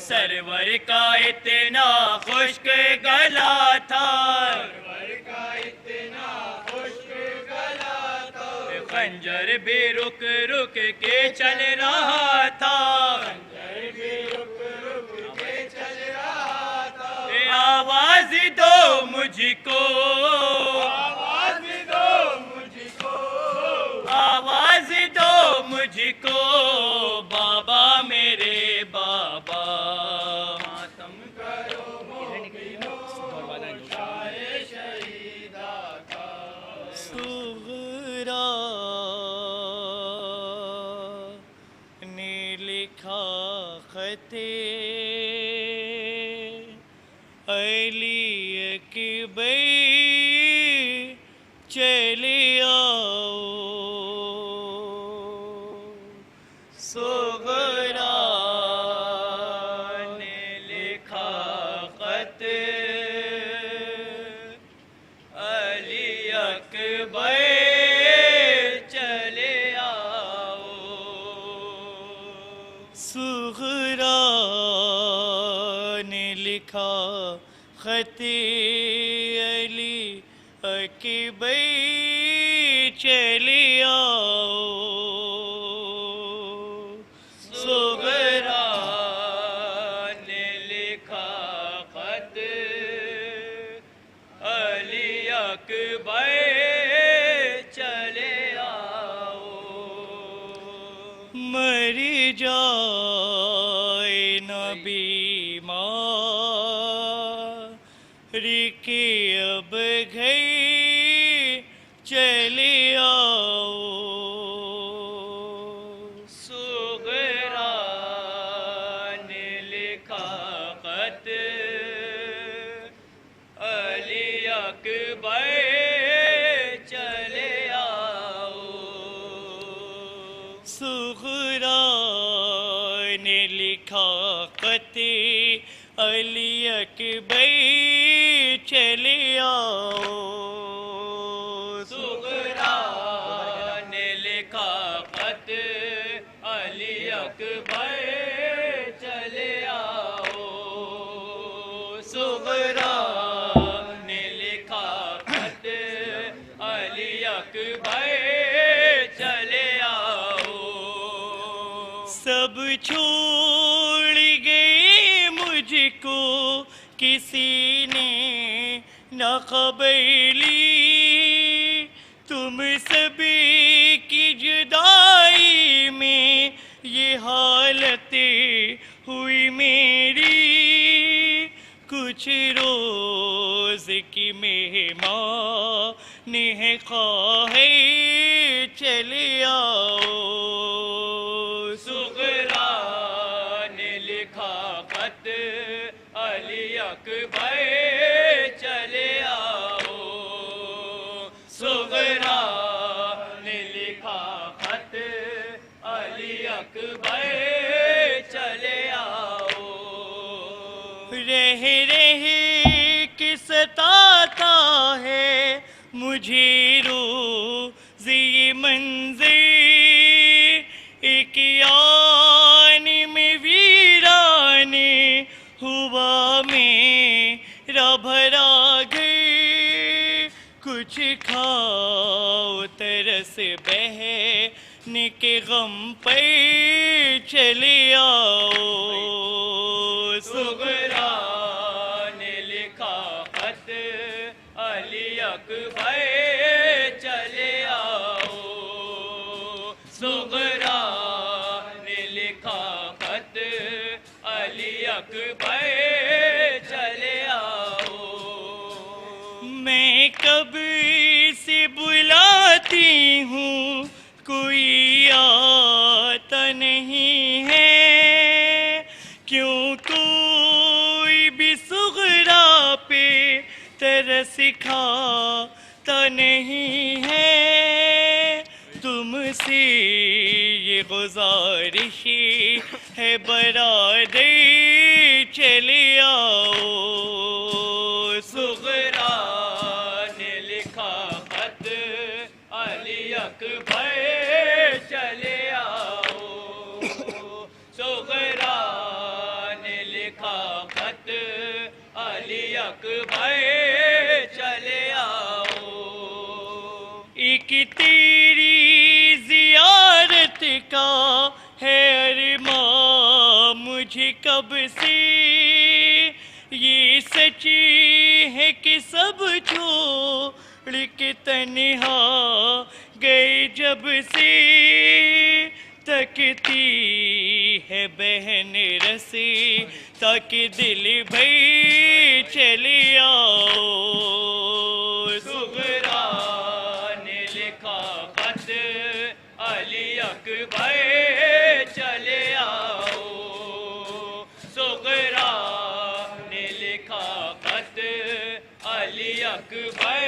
سرور کا اتنا خشک گلا تھا، خنجر بھی رک رک کے چل رہا تھا، آواز دو مجھ کو، آواز دو مجھ کو بابا میرے بابا، ماتم کرو صغرا نے لکھا خط علی اکبر چلے آؤ، صغرا نے لکھا خط علی اکبر چلے آؤ، صغرا نے لکھا خط علی اکبر چلے آؤ، صغرا نے لکھا خط علی اکبر چلے آؤ، مر جائے نبی ماں کے اب گھر چلے آؤ، صغرا نے لکھا خط علی اکبر چلے آؤ، صغرا نے لکھا خط علی اکبر چلے آؤ، صغرا نے لکھا خط علی اکبر چلے آؤ، صغرا نے لکھا خط علی اکبر چلے آؤ، سب چھوڑ گئے مجھ کو کسی نے نہ خبر لی، تم سب کی جدائی میں یہ حالت ہوئی میری، کچھ روز کی مہمان ہے خواہ چلے آؤ، صغرا نے لکھا خط علی اکبر چلے آؤ، صغرا نے لکھا خط علی اکبر چلے آؤ، رہ رہ کے ستاتا ہے مجھے روز یہ منظر، ایک آن میں ویران ہوا میرا بھرا گھر، کچھ کھاؤ ترس بہن کے غم پر چلے آؤ، صغرا نے لکھا خط علی اکبر چلے آؤ، صغرا نے لکھا خط علی اکبر چلے آؤ، میں کب سے بلاتی ہوں کوئی آتا نہیں ہے، کیوں کوئی بھی صغرا پہ ترس کھاتا نہیں ہے، تم سے یہ گزارش ہے برادر چلے آؤ، صغرا نے لکھا خط علی اکبر چلے آؤ، صغرا نے اکبر چلے آؤ. ایک تیری زیارت کا ہے ارمان مجھے کب سے، یہ سچی ہے کہ سب چھوڑ کے تنہا گئے جب سے، تکتی ہے بہن رسی تاکہ دل بھائی چلے آؤ. صغرا نے لکھا خط علی اکبر چلے آؤ. صغرا نے لکھا خط علی اکبر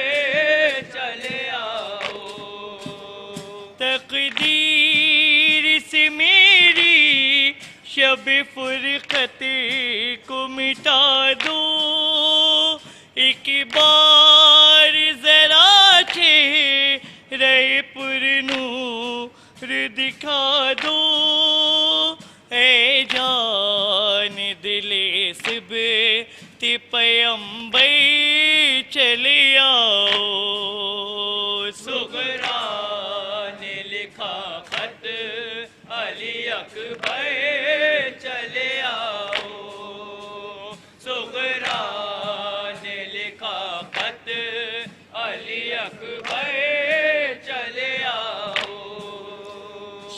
چلے آؤ. تقدیر سے میری شب فرقت کو مٹا دو، ایک بار ذرا چہرہ پر نور دکھا دو. اے جان دل سبت پیمبر چلے آؤ. صغرا نے لکھا خط علی اکبر چلے آؤ. صغرا نے لکھا خط علی اکبر چلے آؤ.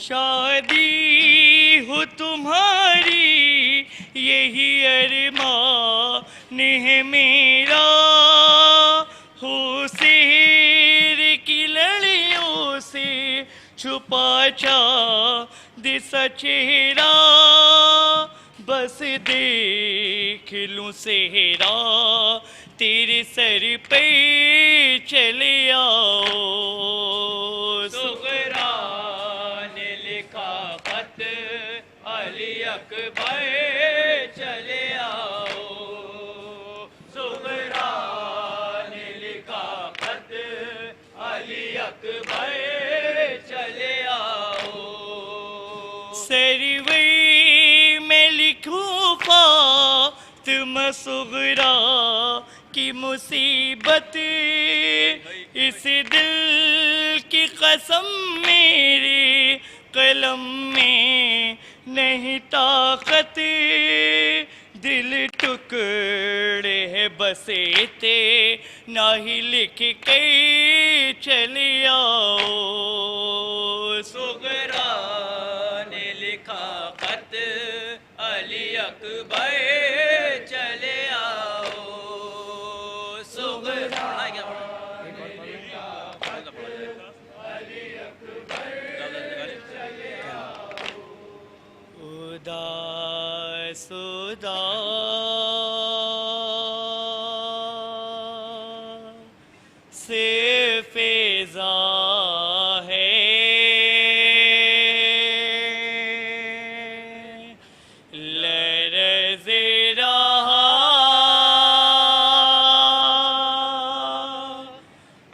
شادی ہو تمہاری یہی ارمان ہے میرا، ہو سحر کی لڑیوں سے چھپا چاند سا چہرہ، بس دیکھ لوں صحرا تیرے سر پہ چلے آؤ. صغرا نے لکھا خط علی اکبر چلے آؤ. صغرا نے لکھا خط علی اکبر چلے آؤ. سرور میں لکھوں فاطمہ صغرا کی مصیبت، اس دل کی قسم میرے قلم میں نہیں طاقت، دل ٹکڑے ہے بسیتے نہ ہی لکھ کے چلے آؤ. صغرا نے لکھا خط علی اکبر چلے آؤ. صغرا اداس سے فضا ہے، لرز رہا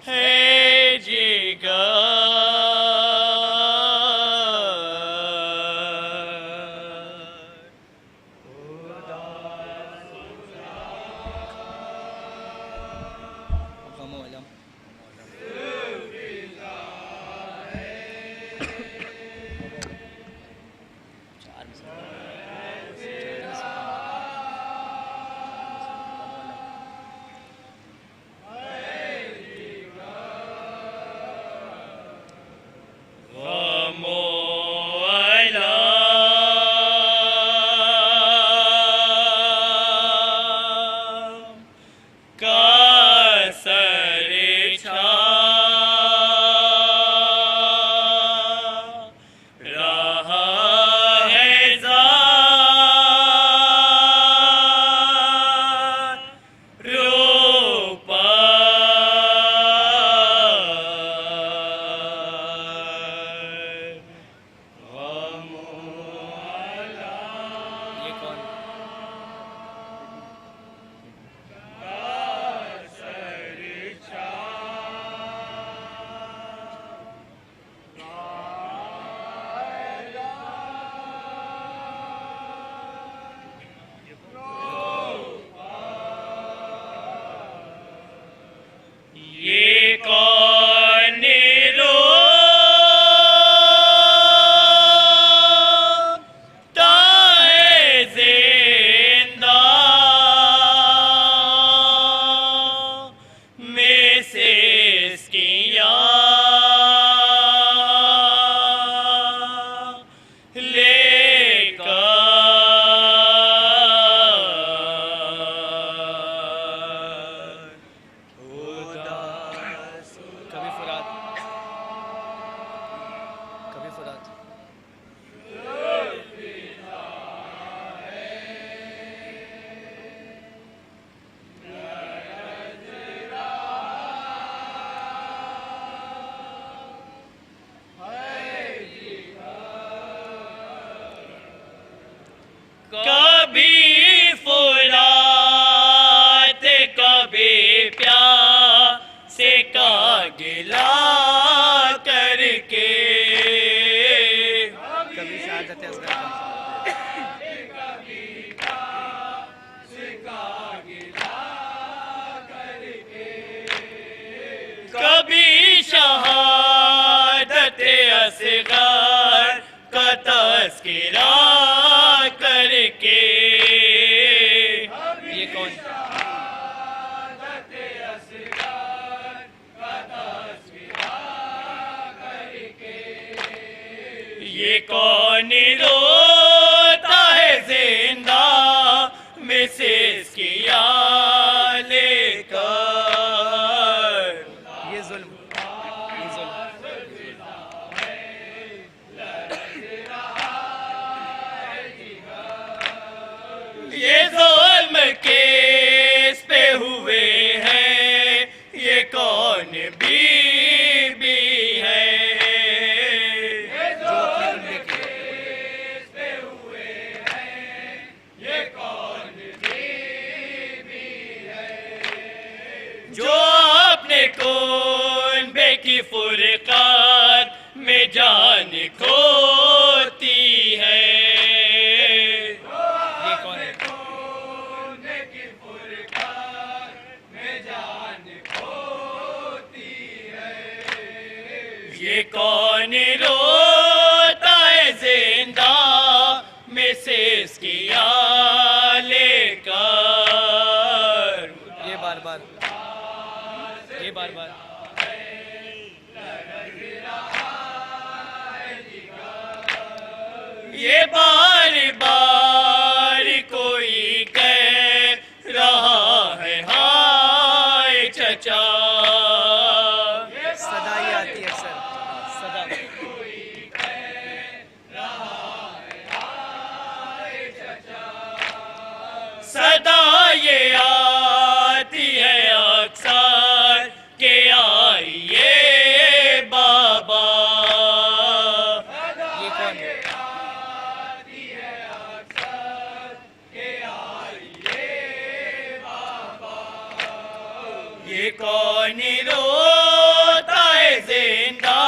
ہے جگر. لے کر کبھی فرات کبھی فرات کبھی فرات کبھی پیاسے کا گلا کر کے کبھی شہادت اصغر کا کبھی شہادت اصغر کا تذکرہ کر کے یہ کون یہ کون روتا ہے زندہ میں سے اس کی یاد لے کر یہ ظلم یہ ظلم یہ ظلم کس پہ ہوئے ہیں یہ کون بی بی ہے جو اپنے کنبے کی جو اپنے کنبے کی فرقت میں جان کھوتی ہے یہ کون ہے یہ کون روتا ہے زندہ میں سے اس کی یاد لے کر یہ بار بار یہ بار بار یہ بار بار کوئی کہہ رہا ہے ہائے چچا صدا ہی آتی ہے اکثر صدا صدا یہ آتی ہے اکثر کہ آئیے بابا یہ کون ہے یہ کون روتا ہے زندہ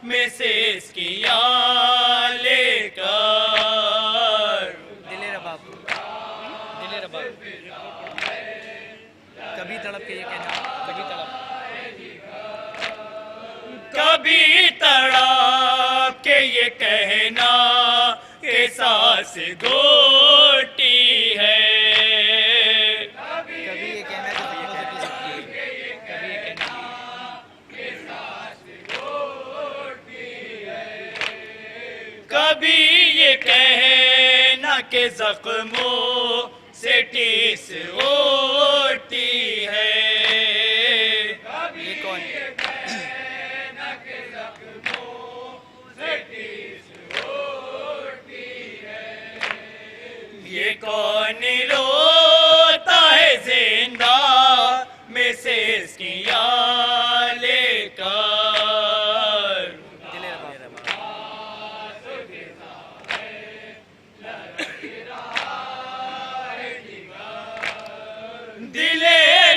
میں سے اس کی یاد لے کر دل رباب دل رباب کبھی تڑپ کے یہ کہنا کبھی تڑپ کبھی تڑپ کے یہ کہنا کہ سانس گھوٹی ہے کبھی یہ کہنا جو زخموں سے پی سکتی ہے کبھی یہ کہنا کبھی یہ کہنا کہ زخموں سے ٹیس ہوتی ہے یہ کون ہے یہ کون روتا ہے زندہ میں سے اس کی یاد لے کر دل رباب دل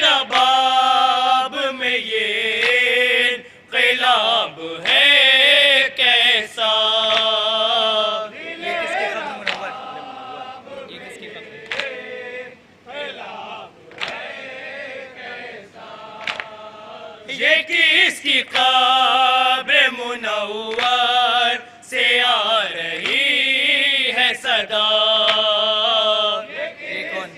رباب میں یہ انقلاب ہے کیسا یہ کس کے قبر منور یہ کس کی قبر یہ کس کی قبر منور سے آ رہی ہے صدا یہ کون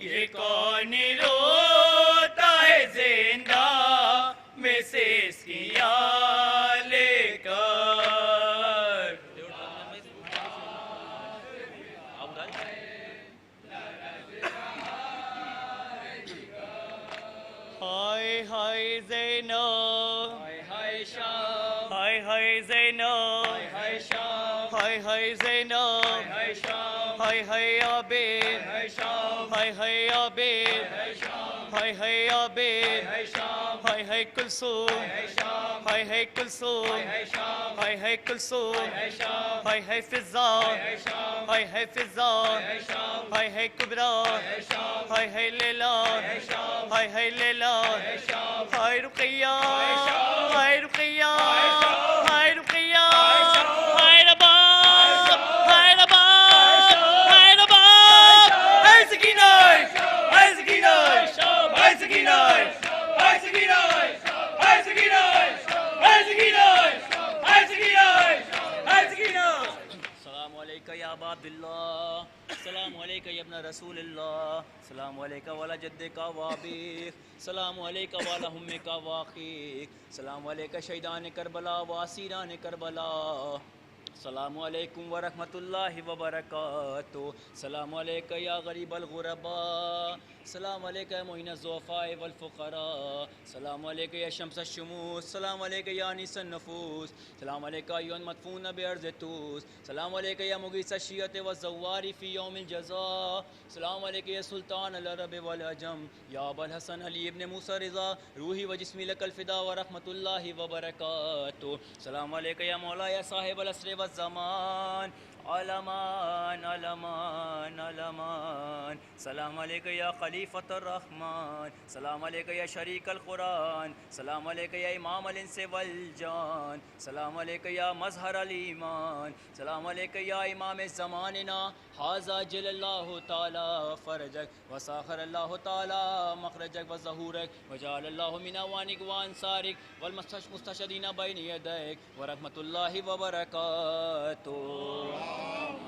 یہ کون روتا ہے ہائے ہائے زینب ہائے ہائے شام ہائے ہائے زینب ہائے ہائے شام ہائے ہائے زینب ہائے شام ہائے ہائے عابد ہائے شام ہائے ہائے عابد ہائے شام ہائے ہائے عابد ہائے شام ہائے ہائے کلثوم ہائے شام ہائے ہائے کلثوم ہائے شام ہائے ہائے کلثوم ہائے شام ہائے ہائے فضا ہائے شام ہائے ہائے فضا ہائے شام ہائے ہائے کبرا ہائے شام ہائے ہائے لیلا ہائے شام ہائے ہائے لیلا ہائے شام ہائے رقیہ شام ہائے رقیہ شام ہائے رقیہ شام ہائے رباب ہائے رباب ہائے رباب ہائے سکینہ ہائے سکینہ ہائے سکینہ ہائے سکینہ ہائے سکینہ ہائے سکینہ ہائے سکینہ ہائے سکینہ السلام علیکم یا ابا عبداللہ، السلام علیکم یا ابن رسول اللہ، السلام علیکم والا جد کا وابیخ، السلام علیکم والا ہم کا واقیق، السلام علیکم شہیدان کربلا واسیران کربلا، السلام علیکم ورحمۃ اللہ وبرکاتہ، السلام علیکم یا غریب الغرباء، السلام علیکم یا معین الضعفاء والفقراء، السلام علیکم یا شمس الشموس، السلام علیکم یا انیس النفوس، السلام علیکم ایھا المدفون بارض طوس، السلام علیکم یا مغیث الشیعۃ والزوار فی یوم الجزاء، السلام علیکم یا سلطان العرب والعجم، یا ابا الحسن علی ابن موسیٰ رضا، روحی و جسمی لک الفدا ورحمۃ اللہ وبرکاتہ، السلام علیکم یا مولا یا صاحب العصر والزمان، علمان علمان علمان، السلام علیکم یا خلیفۃ الرحمن، السلام علیکم یا شریک القرآن، السلام علیکم یا امام الانس والجان، السلام علیکم یا مظہر الایمان، السلام علیکم یا امام زماننا، ھذا جل اللہ تعالی فرجک وساخر اللہ تعالی مخرجک وظہورک وجعل اللہ من اعوانک وانصارک والمستشہدین بین یدیک ورحمۃ اللہ وبرکاتہ۔